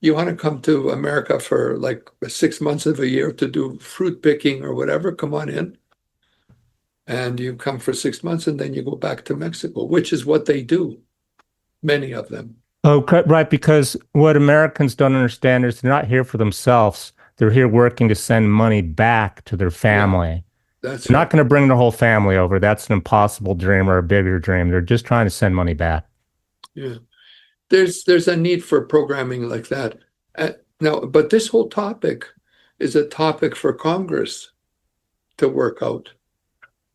you want to come to America for like 6 months of a year to do fruit picking or whatever, come on in. And you come for 6 months and then you go back to Mexico, which is what they do, many of them. Oh, right, because what Americans don't understand is they're not here for themselves. They're here working to send money back to their Yeah, family. that's They're not right. going to bring their whole family over. That's an impossible dream or a bigger dream. They're just trying to send money back. Yeah. There's a need for programming like that. Now, but this whole topic is a topic for Congress to work out.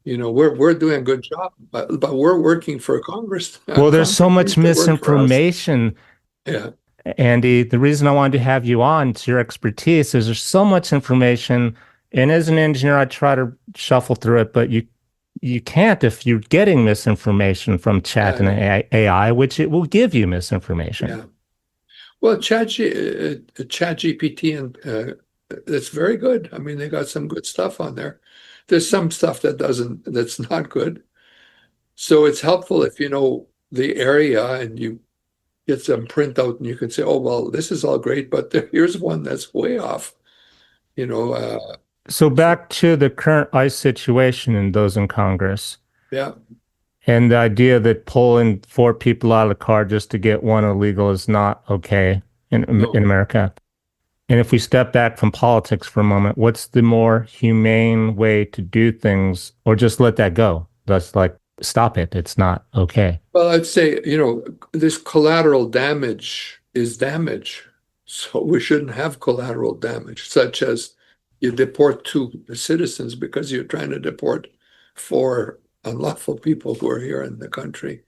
We're doing a good job, but we're working for Congress. Well, there's so Congress much needs to work for us. misinformation, Yeah, Andy. The reason I wanted to have you on, it's your expertise, is there's so much information. And as an engineer, I try to shuffle through it, but you can't if you're getting misinformation from chat and yeah, AI, which it will give you misinformation. yeah. Well, ChatGPT and it's very good. I mean, they got some good stuff on there. There's some stuff that's not good. So it's helpful if you know the area and you get some printout and you can say, oh, well, this is all great, but here's one that's way off, you know. So back to the current ICE situation and those in Congress, Yeah, and the idea that pulling four people out of the car just to get one illegal is not okay in no. America. And if we step back from politics for a moment, what's the more humane way to do things, or just let that go? That's like, stop it. It's not okay. Well, I'd say, this collateral damage is damage. So we shouldn't have collateral damage, such as you deport two citizens because you're trying to deport four unlawful people who are here in the country.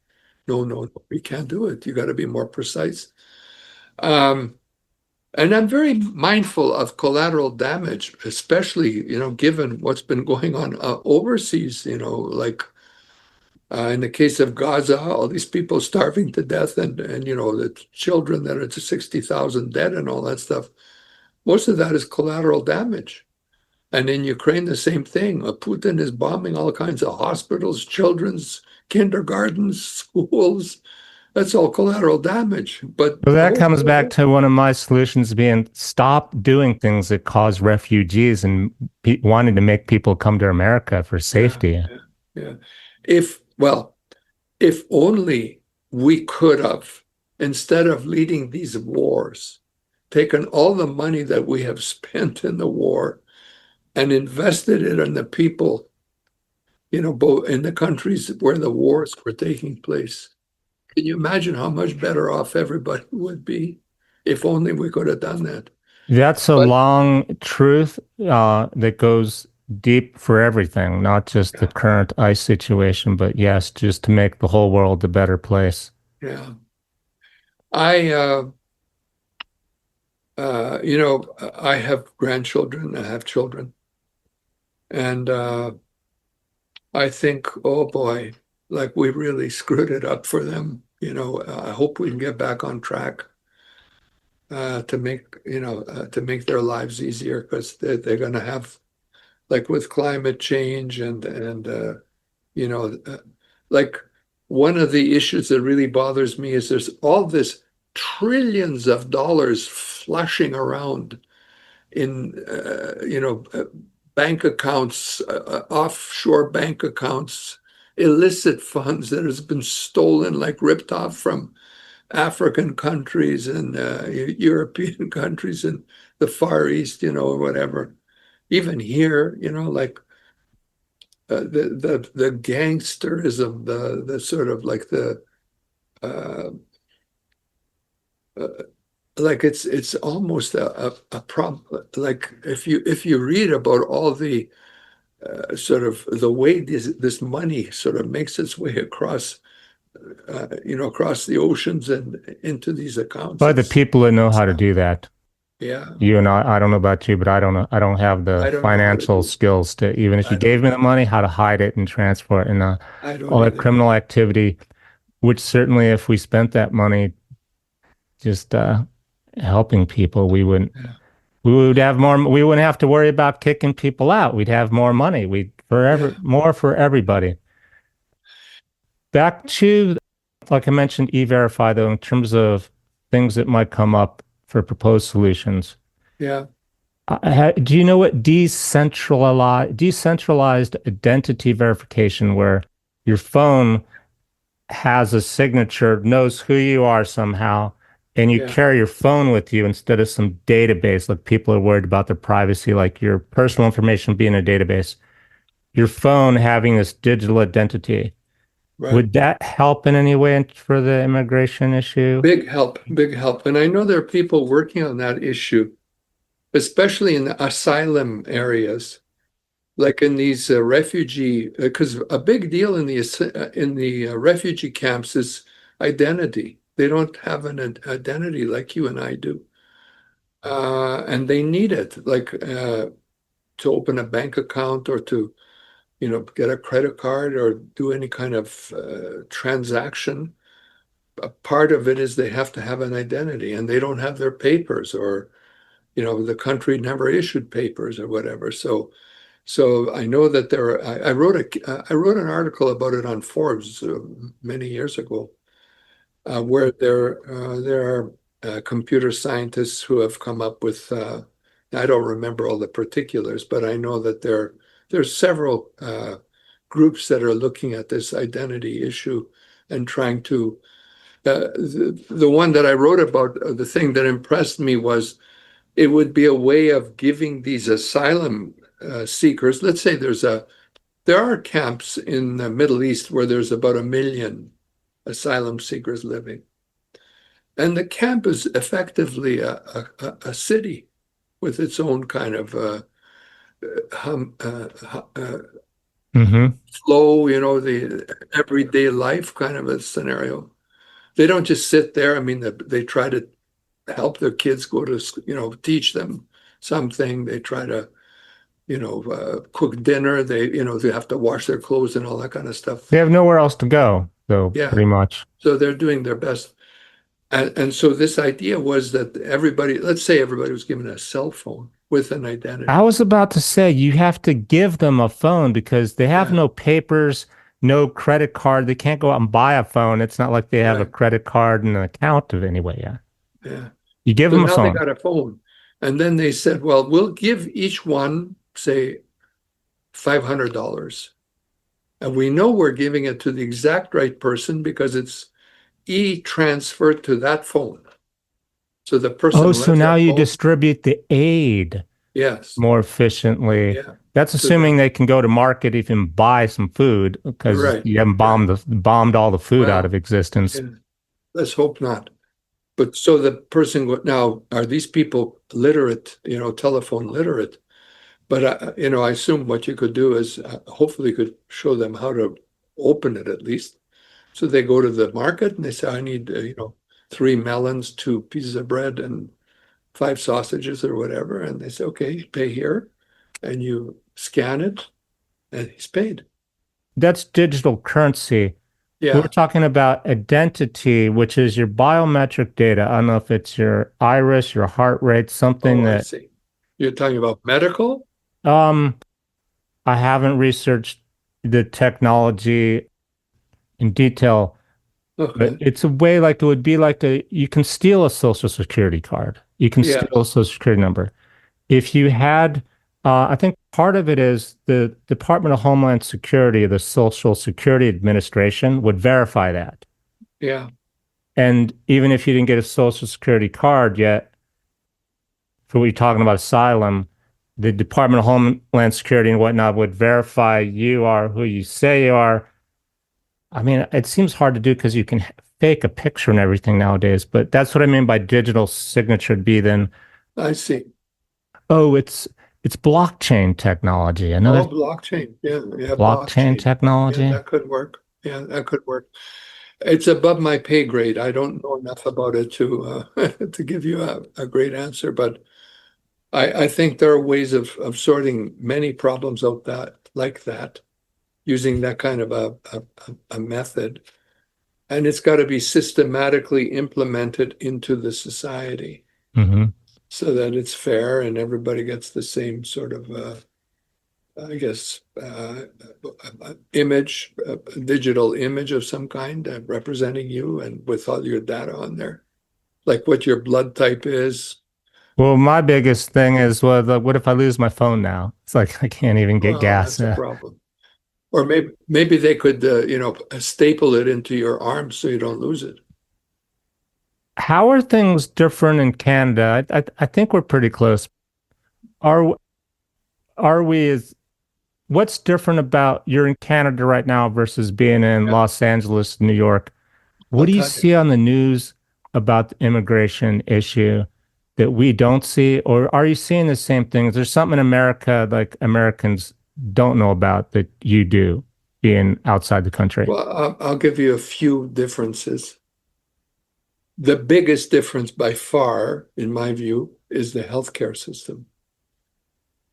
No, no, no, we can't do it. You got to be more precise. Um, and I'm very mindful of collateral damage, especially, given what's been going on overseas, like in the case of Gaza, all these people starving to death and the children that are to 60,000 dead and all that stuff. Most of that is collateral damage. And in Ukraine, the same thing. Putin is bombing all kinds of hospitals, children's kindergartens, schools. That's all collateral damage. But So the that whole, comes back to one of my solutions being stop doing things that cause refugees and wanting to make people come to America for yeah, safety. yeah, yeah. If only we could have, instead of leading these wars, taken all the money that we have spent in the war and invested it in the people, both in the countries where the wars were taking place. Can you imagine how much better off everybody would be if only we could have done that? That's a But long truth that goes deep for everything, not just the yeah, current ICE situation, but yes, just to make the whole world a better place. yeah. I, I have grandchildren, I have children, and I think, oh boy, like we really screwed it up for them. I hope we can get back on track to make their lives easier because they're going to have, like with climate change and you know, uh, like one of the issues that really bothers me is there's all this trillions of dollars flushing around in bank accounts, offshore bank accounts, illicit funds that has been stolen, like ripped off from African countries and European countries and the Far East, or whatever. Even here, like the gangsterism, the sort of like the uh, uh, like it's almost a problem. Like if you read about all the sort of the way this money sort of makes its way across across the oceans and into these accounts, But the people that know how to do that, yeah, you and I don't know about you, but I don't know. I don't have the I don't know how to financial do. skills to, even if you I don't gave me the know. money, how to hide it and transfer it and I don't all that either. criminal activity, which certainly if we spent that money just helping people, Yeah, we would have more, we wouldn't have to worry about kicking people out. We'd have more money. We'd yeah, forever more for everybody. Back to, like I mentioned, E-Verify though, in terms of things that might come up for proposed solutions. yeah, Do you know what decentralized identity verification, where your phone has a signature, knows who you are somehow, and you yeah. carry your phone with you instead of some database, like people are worried about their privacy, like your personal information being a database, your phone having this digital identity. Right. Would that help in any way for the immigration issue? Big help, big help. And I know there are people working on that issue, especially in the asylum areas, like in these refugee, because a big deal in the refugee camps is identity. They don't have an identity like you and I do, and they need it, like to open a bank account or to, get a credit card or do any kind of transaction. a part of it is they have to have an identity, and they don't have their papers, or the country never issued papers or whatever. So I know that I wrote an article about it on Forbes many years ago, where there are computer scientists who have come up with, I don't remember all the particulars, but I know that there's several groups that are looking at this identity issue and trying to. The one that I wrote about, the thing that impressed me was it would be a way of giving these asylum seekers. Let's say there are camps in the Middle East where there's about 1 million asylum seekers living. And the camp is effectively a city with its own kind of flow, the everyday life kind of a scenario. They don't just sit there. I mean, they try to help their kids go to, teach them something. They try to, cook dinner. They have to wash their clothes and all that kind of stuff. They have nowhere else to go, though, Yeah. pretty much. So they're doing their best. And so this idea was that let's say everybody was given a cell phone with an identity. I was about to say you have to give them a phone because they have no papers, no credit card. They can't go out and buy a phone. It's not like they have a credit card and an account of anyway. Yeah. You give them a phone. Now they got a phone. And then they said, well, we'll give each one, say, $500. And we know we're giving it to the exact right person because it's e-transfer to that phone. So the person. Oh, so now you distribute the aid more efficiently. Yeah. That's assuming they can go to market even buy some food because you haven't bombed all the food out of existence. Yeah. Let's hope not. But so the person now, are these people literate, telephone literate? But I assume what you could do is hopefully could show them how to open it at least. So they go to the market and they say, I need 3 melons, 2 pieces of bread, and 5 sausages or whatever. And they say, okay, you pay here, and you scan it, and he's paid. That's digital currency. Yeah. We're talking about identity, which is your biometric data. I don't know if it's your iris, your heart rate, something I see. You're talking about medical? I haven't researched the technology in detail, but it's a way like it would be like you can steal a social security card. You can steal a social security number. If you had, I think part of it is the Department of Homeland Security, the Social Security Administration would verify that. Yeah. And even if you didn't get a social security card yet, for what you're talking about asylum, the Department of Homeland Security and whatnot would verify you are who you say you are. I mean, it seems hard to do because you can fake a picture and everything nowadays, but that's what I mean by digital signature would be then. I see. Oh, it's blockchain technology. Another blockchain. Yeah. Blockchain technology. Yeah, that could work. Yeah, that could work. It's above my pay grade. I don't know enough about it to to give you a great answer, but I think there are ways of sorting many problems out like that, using that kind of a method. And it's got to be systematically implemented into the society so that it's fair and everybody gets the same sort of, I guess, image, digital image of some kind representing you and with all your data on there, like what your blood type is. Well, my biggest thing is, what if I lose my phone now? It's like I can't even get gas. That's a problem. Or maybe they could, staple it into your arm so you don't lose it. How are things different in Canada? I think we're pretty close. Are we what's different about you're in Canada right now versus being in Los Angeles, New York? What do you see on the news about the immigration issue that we don't see? Or are you seeing the same thing? Is there something in America like Americans don't know about that you do being outside the country? Well, I'll give you a few differences. The biggest difference by far, in my view, is the healthcare system.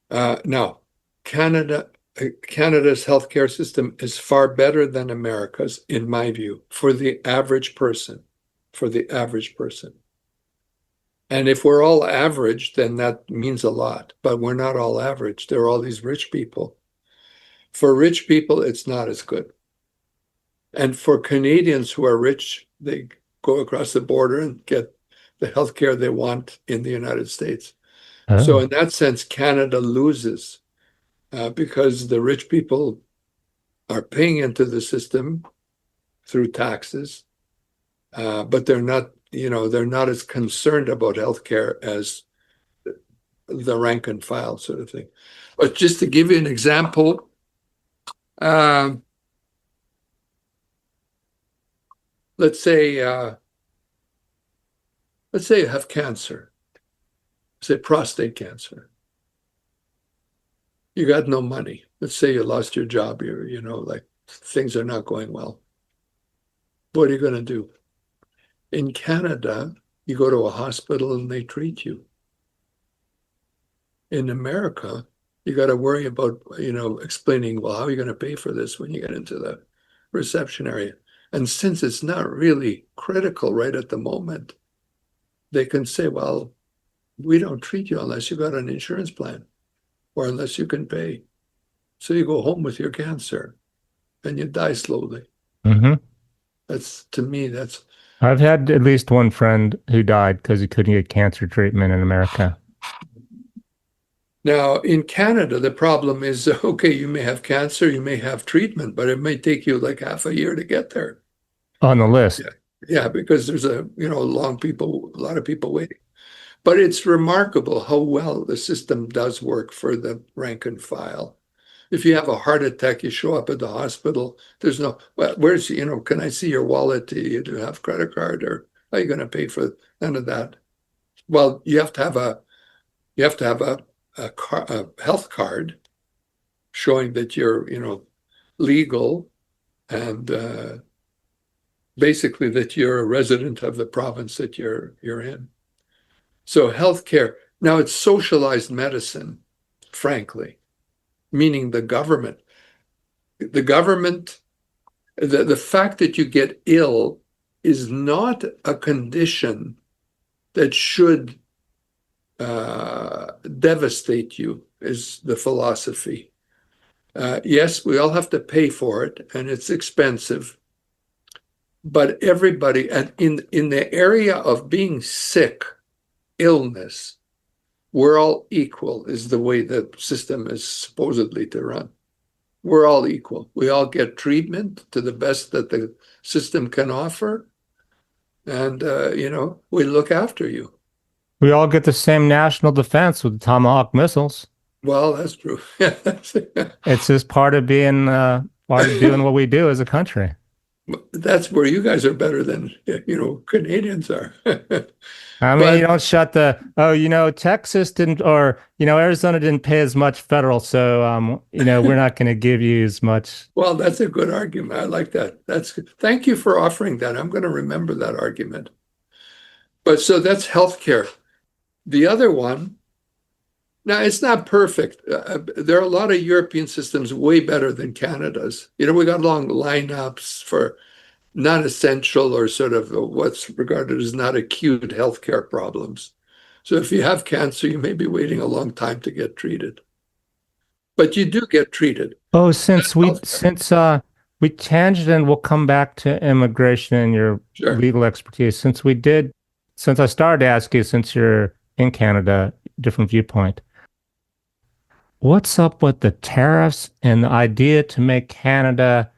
Now, Canada's healthcare system is far better than America's, in my view, for the average person. for the average person. And if we're all average, then that means a lot. But we're not all average. There are all these rich people. For rich people, it's not as good. And for Canadians who are rich, they go across the border and get the healthcare they want in the United States. Oh. So in that sense, Canada loses because the rich people are paying into the system through taxes, but they're not as concerned about healthcare as the rank and file sort of thing. But just to give you an example, let's say you have cancer, say prostate cancer. You got no money. Let's say you lost your job. Like things are not going well. What are you going to do? In Canada, you go to a hospital and they treat you. In America, you got to worry about, explaining, well, how are you going to pay for this when you get into the reception area? And since it's not really critical right at the moment, they can say, well, we don't treat you unless you got an insurance plan or unless you can pay. So you go home with your cancer and you die slowly. Mm-hmm. To me, that's... I've had at least one friend who died because he couldn't get cancer treatment in America. Now, in Canada, the problem is, okay, you may have cancer, you may have treatment, but it may take you like half a year to get there. On the list. Yeah, because there's a lot of people waiting. But it's remarkable how well the system does work for the rank and file. If you have a heart attack, you show up at the hospital. There's no, well, where's, can I see your wallet? Do you have credit card, or are you going to pay for none of that? Well, you have to have a health card showing that you're, legal and basically that you're a resident of the province that you're in. So healthcare, now it's socialized medicine, frankly, meaning the government, the fact that you get ill is not a condition that should devastate you, is the philosophy. Yes, we all have to pay for it, and it's expensive. But everybody, and in the area of being sick, illness, we're all equal, is the way the system is supposedly to run. We're all equal. We all get treatment to the best that the system can offer. And, we look after you. We all get the same national defense with the Tomahawk missiles. Well, that's true. It's just part of being, part of doing what we do as a country. That's where you guys are better than, Canadians are. I mean, you don't shut Texas didn't, or, Arizona didn't pay as much federal. So, we're not going to give you as much. Well, that's a good argument. I like that. That's good. Thank you for offering that. I'm going to remember that argument. But so that's healthcare. The other one, now it's not perfect. There are a lot of European systems way better than Canada's. We got long lineups for non-essential or sort of what's regarded as not acute healthcare problems. So if you have cancer, you may be waiting a long time to get treated. But you do get treated. Oh, since we tangent, and we'll come back to immigration and your legal expertise. Since I started to ask you, since you're in Canada, different viewpoint. What's up with the tariffs and the idea to make Canada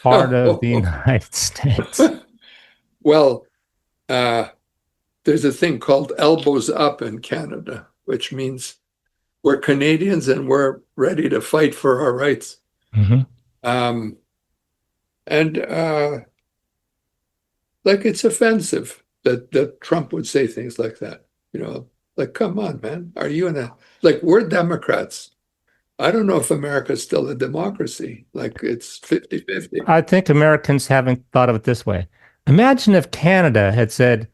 part of the United States? Well, there's a thing called elbows up in Canada, which means we're Canadians and we're ready to fight for our rights. Mm-hmm. Like it's offensive that Trump would say things like that. Like, come on, man. Are you we're Democrats. I don't know if America's still a democracy. Like it's 50-50. I think Americans haven't thought of it this way. Imagine if Canada had said,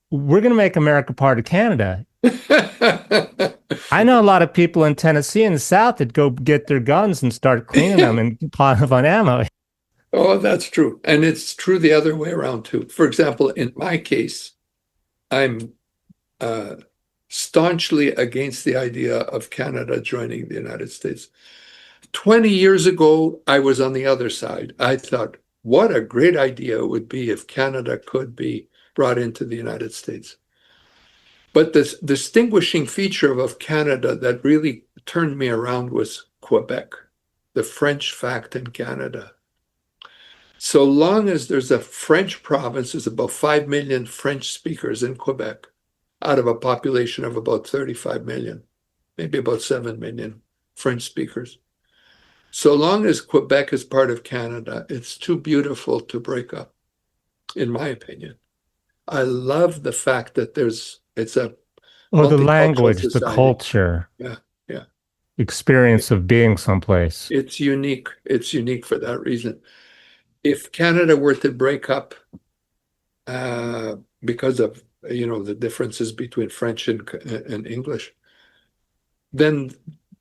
we're going to make America part of Canada. I know a lot of people in Tennessee and the South that go get their guns and start cleaning them and pot of on ammo. Oh, that's true. And it's true the other way around too. For example, in my case, I'm uh, staunchly against the idea of Canada joining the United States. 20 years ago, I was on the other side. I thought, what a great idea it would be if Canada could be brought into the United States. But the distinguishing feature of Canada that really turned me around was Quebec, the French fact in Canada. So long as there's a French province, there's about 5 million French speakers in Quebec out of a population of about 35 million, maybe about 7 million French speakers. So long as Quebec is part of Canada, it's too beautiful to break up, in my opinion. I love the fact that it's a Or the multicultural language, the society. culture, Yeah, yeah. experience of being someplace. It's unique. It's unique for that reason. If Canada were to break up uh, because of the differences between French and English, then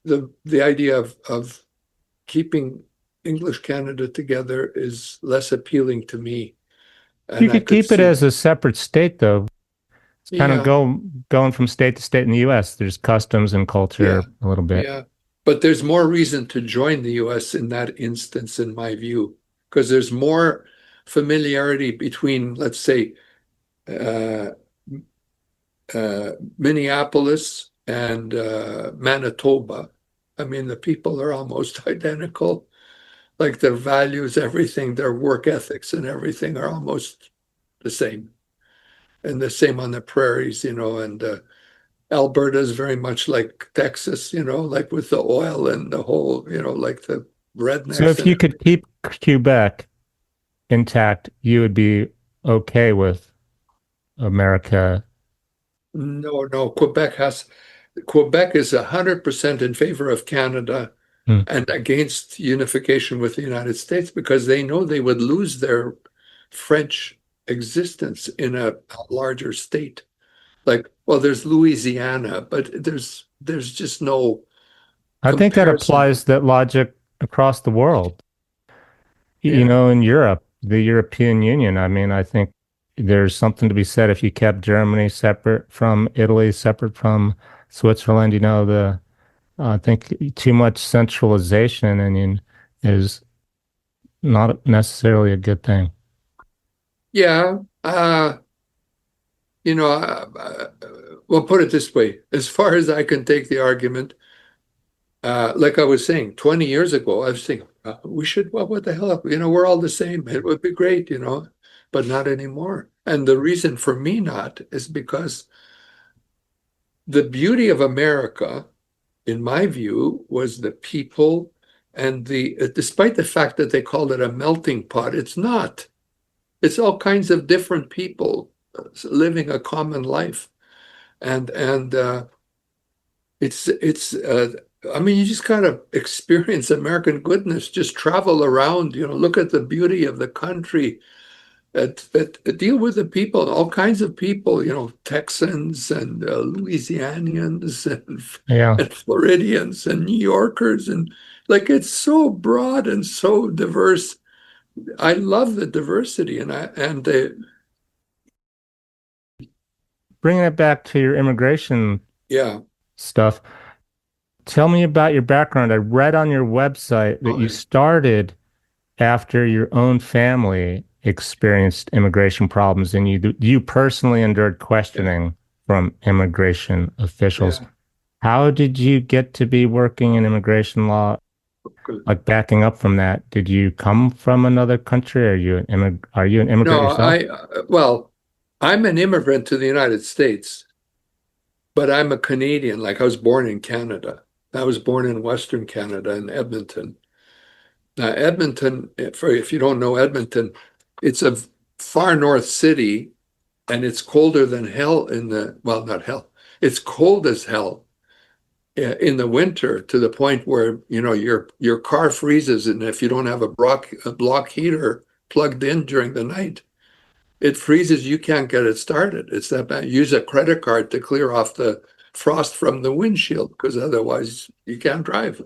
the idea of keeping English Canada together is less appealing to me. You And I could could keep it see, as a separate state, though. It's kind of yeah, going from state to state in the U.S. There's customs and yeah, culture a little bit. yeah. But there's more reason to join the US in that instance, in my view, because there's more familiarity between, let's say, uh, Minneapolis and Manitoba. I mean, the people are almost identical. Like their values, everything, their work ethics and everything are almost the same. And the same on the prairies, and Alberta is very much like Texas, like with the oil and the whole, like the So rednecks if and you could keep Quebec intact, you would be okay with America. no, no, Quebec is 100% in favor of Canada Hmm. and against unification with the United States because they know they would lose their French existence in a larger state. Like, well, there's Louisiana, but there's just no I think that comparison. applies that logic across the world. Yeah. In Europe, the European Union, I mean, I think there's something to be said if you kept Germany separate from Italy, separate from Switzerland, I think too much centralization is not necessarily a good thing. Yeah. You know, well, put it this way, as far as I can take the argument, like I was saying, 20 years ago, I was thinking, we should, well, what the hell? We're all the same. It would be great, but not anymore. And the reason for me not is because the beauty of America, in my view, was the people and despite the fact that they called it a melting pot, it's not. It's all kinds of different people living a common life. And it's I mean, you just gotta experience American goodness. Just travel around, look at the beauty of the country. Deal with the people, all kinds of people, Texans and Louisianians and Yeah. and Floridians and New Yorkers, and like it's so broad and so diverse. I love the diversity, and Bringing it back to your immigration yeah. stuff, tell me about your background. I read on your website that Oh, you yeah. started after your own family experienced immigration problems and you personally endured Yeah. questioning from immigration officials. Yeah. How did you get to be working in immigration law? Good. Like backing up from that, did you come from another country? Are you an immigrant No, yourself? well, I'm an immigrant to the United States, but I'm a Canadian. Like I was born in Canada. I was born in Western Canada in Edmonton. Now, Edmonton, if you don't know Edmonton, it's a far north city and it's colder than hell well, not hell. It's cold as hell in the winter to the point where, your car freezes and if you don't have a block heater plugged in during the night, it freezes, you can't get it started. It's that bad. Use a credit card to clear off the frost from the windshield because otherwise you can't drive.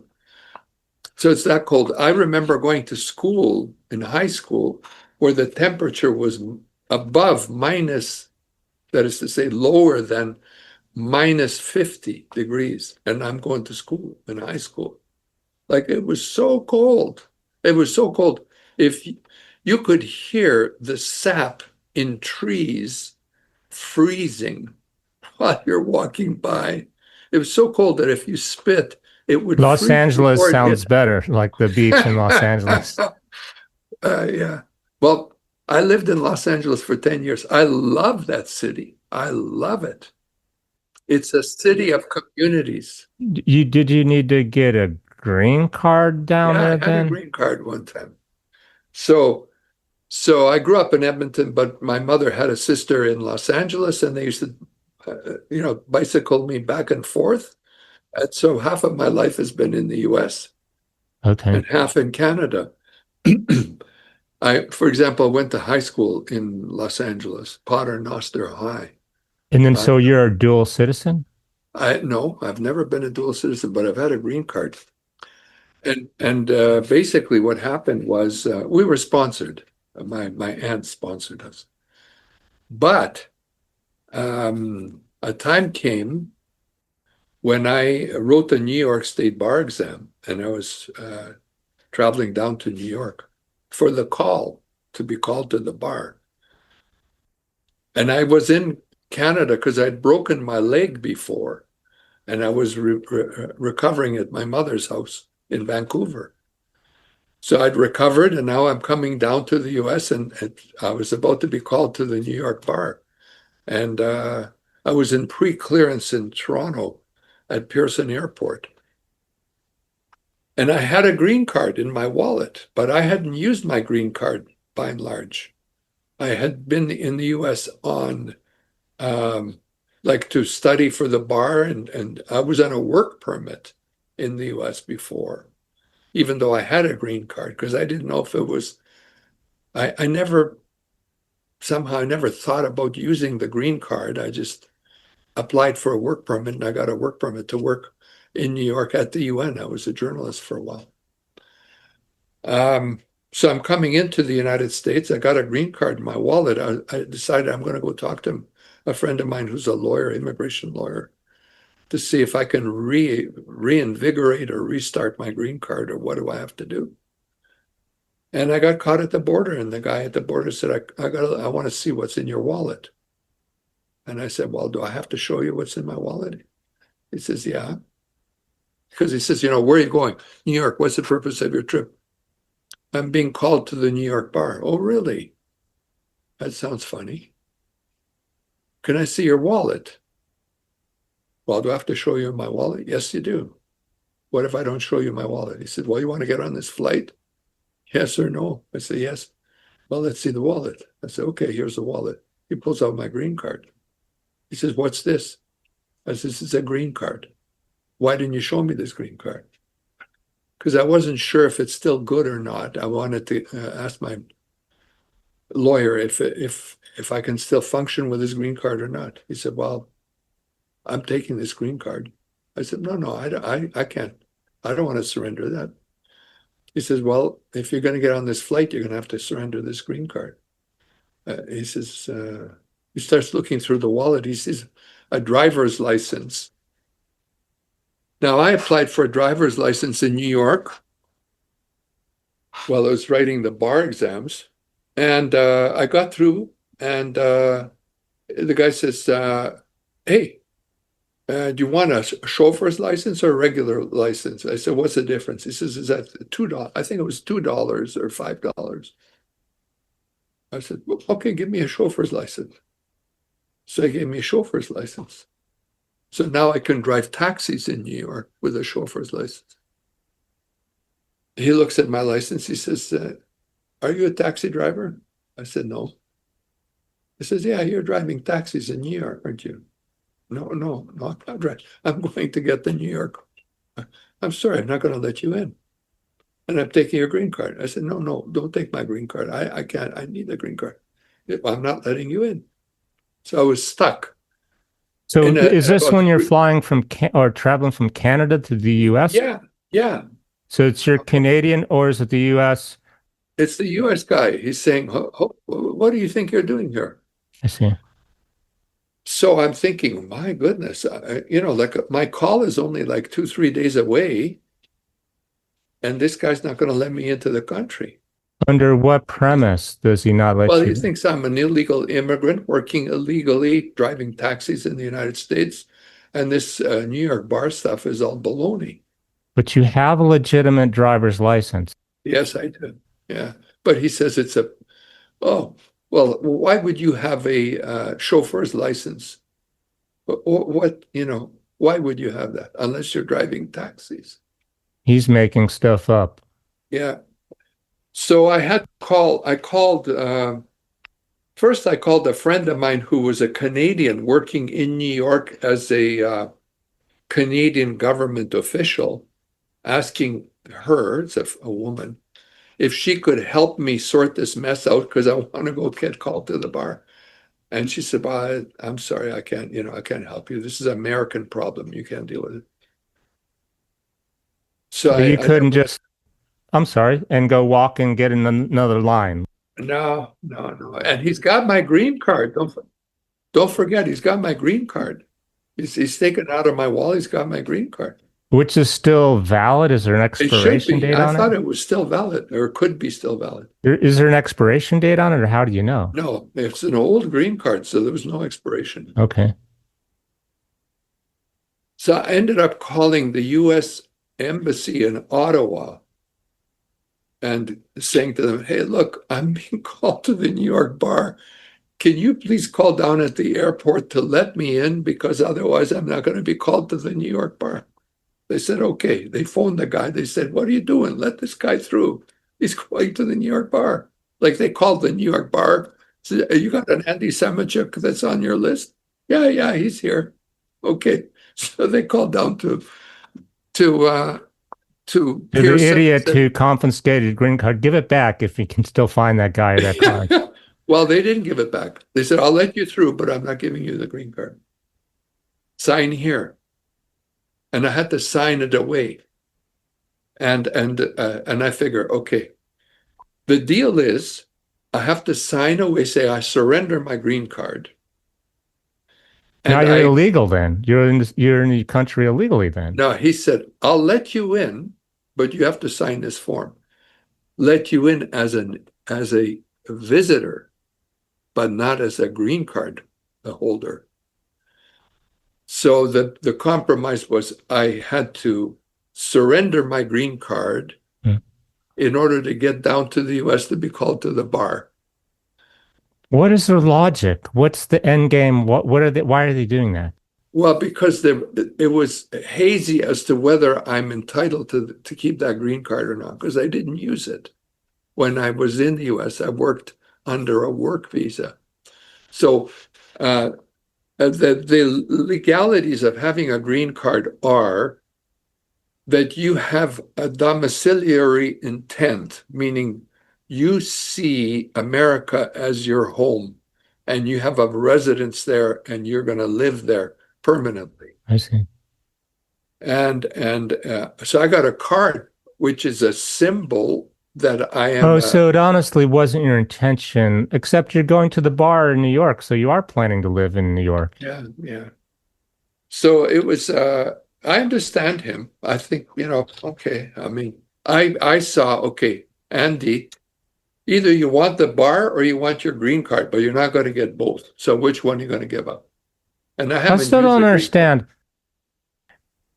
So it's that cold. I remember going to school in high school where the temperature was above minus, that is to say, lower than minus 50 degrees. And I'm going to school in high school. Like it was so cold. It was so cold. If you could hear the sap in trees freezing while you're walking by. It was so cold that if you spit, it would Los freeze Angeles before it sounds hit. better, like the beach in Los Angeles. Yeah. Well, I lived in Los Angeles for 10 years. I love that city. I love it. It's a city of communities. Did you need to get a green card down Yeah, there I had a then? green card one time. So so I grew up in Edmonton, but my mother had a sister in Los Angeles, and they used to, bicycle me back and forth. And so half of my life has been in the US Okay. and half in Canada. For example, went to high school in Los Angeles, Pater Noster High. And then I, so you're a dual citizen? no, I've never been a dual citizen, but I've had a green card. And basically, what happened was we were sponsored. My aunt sponsored us, but a time came when I wrote the New York State bar exam, and I was traveling down to New York for the call to be called to the bar. And I was in Canada because I'd broken my leg before, and I was recovering at my mother's house in Vancouver. So I'd recovered, and now I'm coming down to the US, and I was about to be called to the New York bar. And I was in pre-clearance in Toronto at Pearson Airport. And I had a green card in my wallet, but I hadn't used my green card by and large. I had been in the US on like to study for the bar, and I was on a work permit in the US before, even though I had a green card, because I didn't know if it was, I never, somehow I never thought about using the green card. I just applied for a work permit, and I got a work permit to work in New York at the UN. I was a journalist for a while. So I'm coming into the United States. I got a green card in my wallet. I decided I'm going to go talk to a friend of mine who's a lawyer, immigration lawyer, to see if I can reinvigorate or restart my green card, or what do I have to do? And I got caught at the border, and the guy at the border said, I want to see what's in your wallet. And I said, well, do I have to show you what's in my wallet? He says, yeah. Because he says, where are you going? New York. What's the purpose of your trip? I'm being called to the New York bar. Oh, really? That sounds funny. Can I see your wallet? Well, do I have to show you my wallet? Yes, you do. What if I don't show you my wallet? He said, well, you want to get on this flight? Yes or no? I said, yes. Well, let's see the wallet. I said, okay, here's the wallet. He pulls out my green card. He says, what's this? I said, this is a green card. Why didn't you show me this green card? Because I wasn't sure if it's still good or not. I wanted to ask my lawyer if I can still function with this green card or not. He said, well, I'm taking this green card. I said, no, I can't. I don't want to surrender that. He says, well, if you're going to get on this flight, you're going to have to surrender this green card. He says, he starts looking through the wallet. He sees a driver's license. Now, I applied for a driver's license in New York while I was writing the bar exams. And I got through, and the guy says, hey, do you want a chauffeur's license or a regular license? I said, what's the difference? He says, is that $2? I think it was $2 or $5. I said, well, okay, give me a chauffeur's license. So he gave me a chauffeur's license. So now I can drive taxis in New York with a chauffeur's license. He looks at my license. He says, are you a taxi driver? I said, no. He says, yeah, you're driving taxis in New York, aren't you? No, I'm not driving. I'm going to get the New York. I'm sorry, I'm not going to let you in. And I'm taking your green card. I said, no, don't take my green card. I can't. I need the green card. I'm not letting you in. So I was stuck. So is this when you're flying from or traveling from Canada to the US? Yeah. So it's your Canadian or is it the U.S.? It's the U.S. guy. He's saying, what do you think you're doing here? I see. So I'm thinking, my goodness, like my call is only like 2, 3 days away, and this guy's not going to let me into the country. Under what premise does he not Well, let he you? thinks I'm an illegal immigrant working illegally, driving taxis in the United States. And this New York bar stuff is all baloney. But you have a legitimate driver's license. Yes, I do. Yeah. But he says oh, well, why would you have a chauffeur's license? Why would you have that unless you're driving taxis? He's making stuff up. Yeah. So I called, first I called a friend of mine who was a Canadian working in New York as a Canadian government official, asking her, it's a woman, if she could help me sort this mess out because I want to go get called to the bar. And she said, well, I'm sorry, I can't help you. This is an American problem. You can't deal with it. So But you I couldn't just, I'm sorry, and go walk and get in another line. no, no, no. And he's got my green card. Don't forget, he's got my green card. He's taken out of my wallet. He's got my green card. Which is still valid? Is there an It should expiration be. date I on thought it? it was still valid or could be still valid. Is there an expiration date on it, or how do you know? No, it's an old green card, so there was no expiration. Okay. So I ended up calling the U.S. Embassy in Ottawa and saying to them, hey, look, I'm being called to the New York bar. Can you please call down at the airport to let me in? Because otherwise I'm not going to be called to the New York bar. They said, okay. They phoned the guy. They said, what are you doing? Let this guy through. He's going to the New York bar. Like they called the New York bar. Said, you got an Andy Semotiuk that's on your list? Yeah, he's here. Okay. So they called down to To the Pearson. idiot Said, who confiscated green card, give it back if you can still find that guy or that card. well, they didn't give it back. They said, I'll let you through, but I'm not giving you the green card. Sign here. And I had to sign it away. And I figure, okay, the deal is I have to sign away, say I surrender my green card. Now And you're illegal then. You're in the country illegally then. no, he said, I'll let you in, but you have to sign this form. Let you in as a visitor, but not as a green card holder. So the compromise was I had to surrender my green card in order to get down to the US to be called to the bar. What is their logic? What's the end game? What are they? Why are they doing that? Well, because it was hazy as to whether I'm entitled to keep that green card or not, because I didn't use it. When I was in the US, I worked under a work visa. So the legalities of having a green card are that you have a domiciliary intent, meaning you see America as your home and you have a residence there and you're going to live there permanently. I see. And so I got a card, which is a symbol that I am. Oh, so it honestly wasn't your intention, except you're going to the bar in New York, so you are planning to live in New York. Yeah. So it was, I understand him. I think, okay. I mean, I saw, okay, Andy, either you want the bar or you want your green card, but you're not going to get both. So which one are you going to give up? And I still don't understand.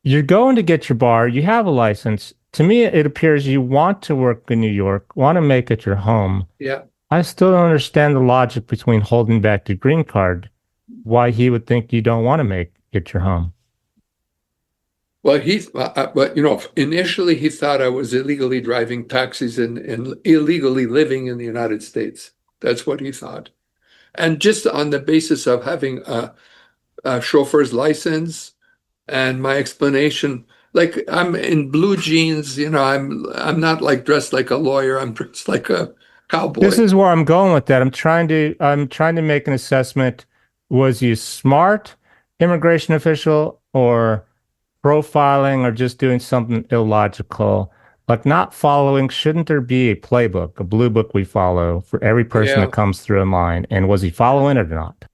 You're going to get your bar, you have a license. To me, it appears you want to work in New York, want to make it your home. Yeah. I still don't understand the logic between holding back the green card, why he would think you don't want to make it your home. Well, but initially he thought I was illegally driving taxis and illegally living in the United States. That's what he thought. And just on the basis of having a chauffeur's license and my explanation, like I'm in blue jeans, I'm not like dressed like a lawyer. I'm dressed like a cowboy. This is where I'm going with that. I'm trying to make an assessment. Was he a smart immigration official or profiling or just doing something illogical? like not following, shouldn't there be a playbook, a blue book we follow for every person Yeah. that comes through in line? And was he following it or not?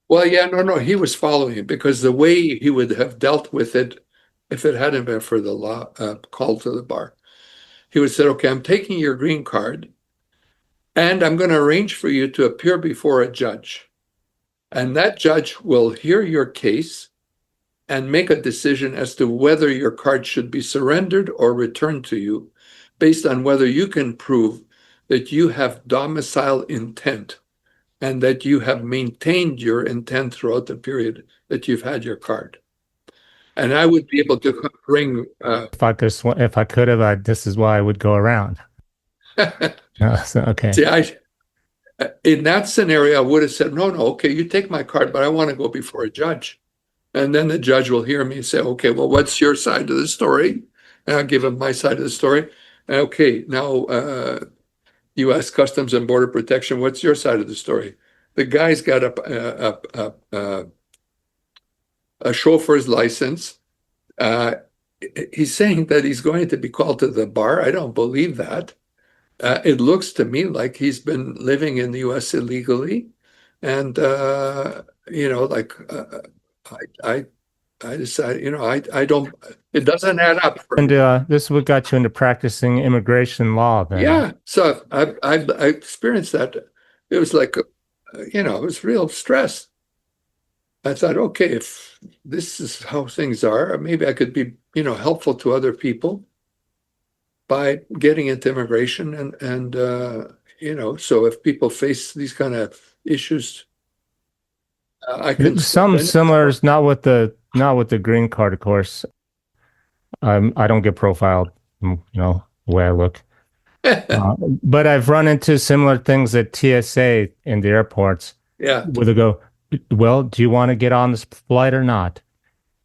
Well, yeah, no, he was following it because the way he would have dealt with it if it hadn't been for the law call to the bar, he would say, okay, I'm taking your green card and I'm going to arrange for you to appear before a judge. And that judge will hear your case and make a decision as to whether your card should be surrendered or returned to you based on whether you can prove that you have domicile intent and that you have maintained your intent throughout the period that you've had your card. And I would be able to bring. If I could have, this is why I would go around. Okay. See, in that scenario, I would have said, no, okay, you take my card, but I want to go before a judge. And then the judge will hear me say, okay, well, what's your side of the story? And I'll give him my side of the story. Okay, now U.S. Customs and Border Protection, what's your side of the story? The guy's got a chauffeur's license. He's saying that he's going to be called to the bar. I don't believe that. It looks to me like he's been living in the U.S. illegally, and I decided, I don't. It doesn't add up for And me. this is what got you into practicing immigration law then. Yeah, so I experienced that. It was like, it was real stress. I thought, okay, if this is how things are, maybe I could be, helpful to other people by getting into immigration and so if people face these kind of issues, I can step Some in. similar, not with the green card, of course. I don't get profiled, the way I look. But I've run into similar things at TSA in the airports Yeah, where they go, well, do you want to get on this flight or not?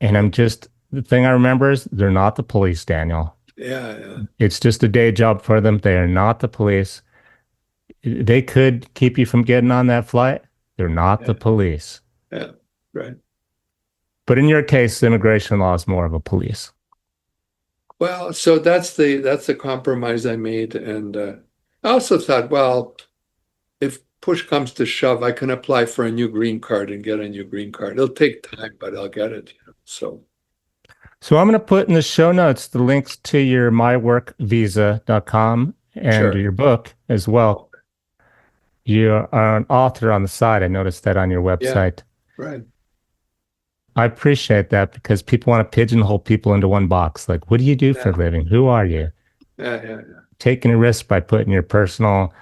And the thing I remember is they're not the police, Daniel. yeah, It's just a day job for them. They are not the police. They could keep you from getting on that flight. They're not yeah, the police. yeah, right. But in your case, immigration law is more of a police. Well, so that's the compromise I made, and I also thought, well, if push comes to shove, I can apply for a new green card and get a new green card. It'll take time, but I'll get it. So So I'm going to put in the show notes the links to your myworkvisa.com and sure. your book as well. You are an author on the side. I noticed that on your Yeah, website. right. I appreciate that because people want to pigeonhole people into one box. Like, what do you do for Yeah, a living? Who are you? yeah. Taking a risk by putting your personal,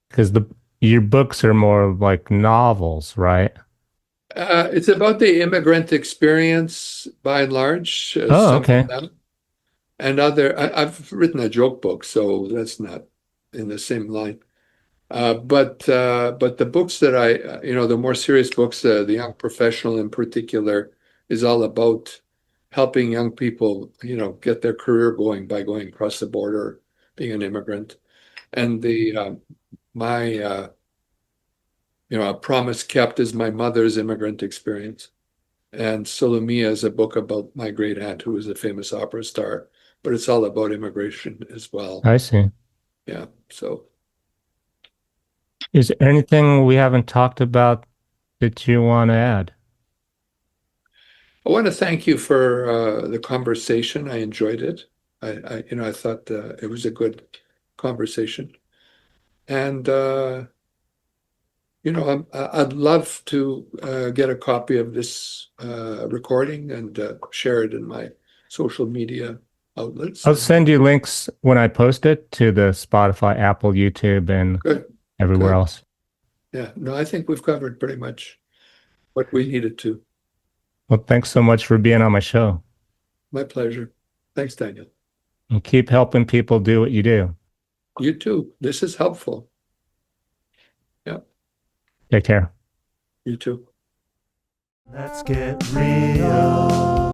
because your books are more like novels, right? It's about the immigrant experience by and large, Oh, some of okay. them, and I've written a joke book, so that's not in the same line. But the books that the more serious books, the young professional in particular, is all about helping young people, get their career going by going across the border, being an immigrant. And my a promise kept is my mother's immigrant experience. And Solomia is a book about my great aunt, who was a famous opera star, but it's all about immigration as well. I see. Yeah. So Is there anything we haven't talked about that you want to add? I want to thank you for the conversation. I enjoyed it. I thought it was a good conversation, and I'd love to get a copy of this recording and share it in my social media outlets. I'll And send you links when I post it to the Spotify, Apple, YouTube, and good, everywhere good. else. Yeah, no, I think we've covered pretty much what we needed to. Well, thanks so much for being on my show. My pleasure. Thanks, Daniel. And keep helping people do what you do. You too. This is helpful. Yeah, Take care. you too. Let's get real.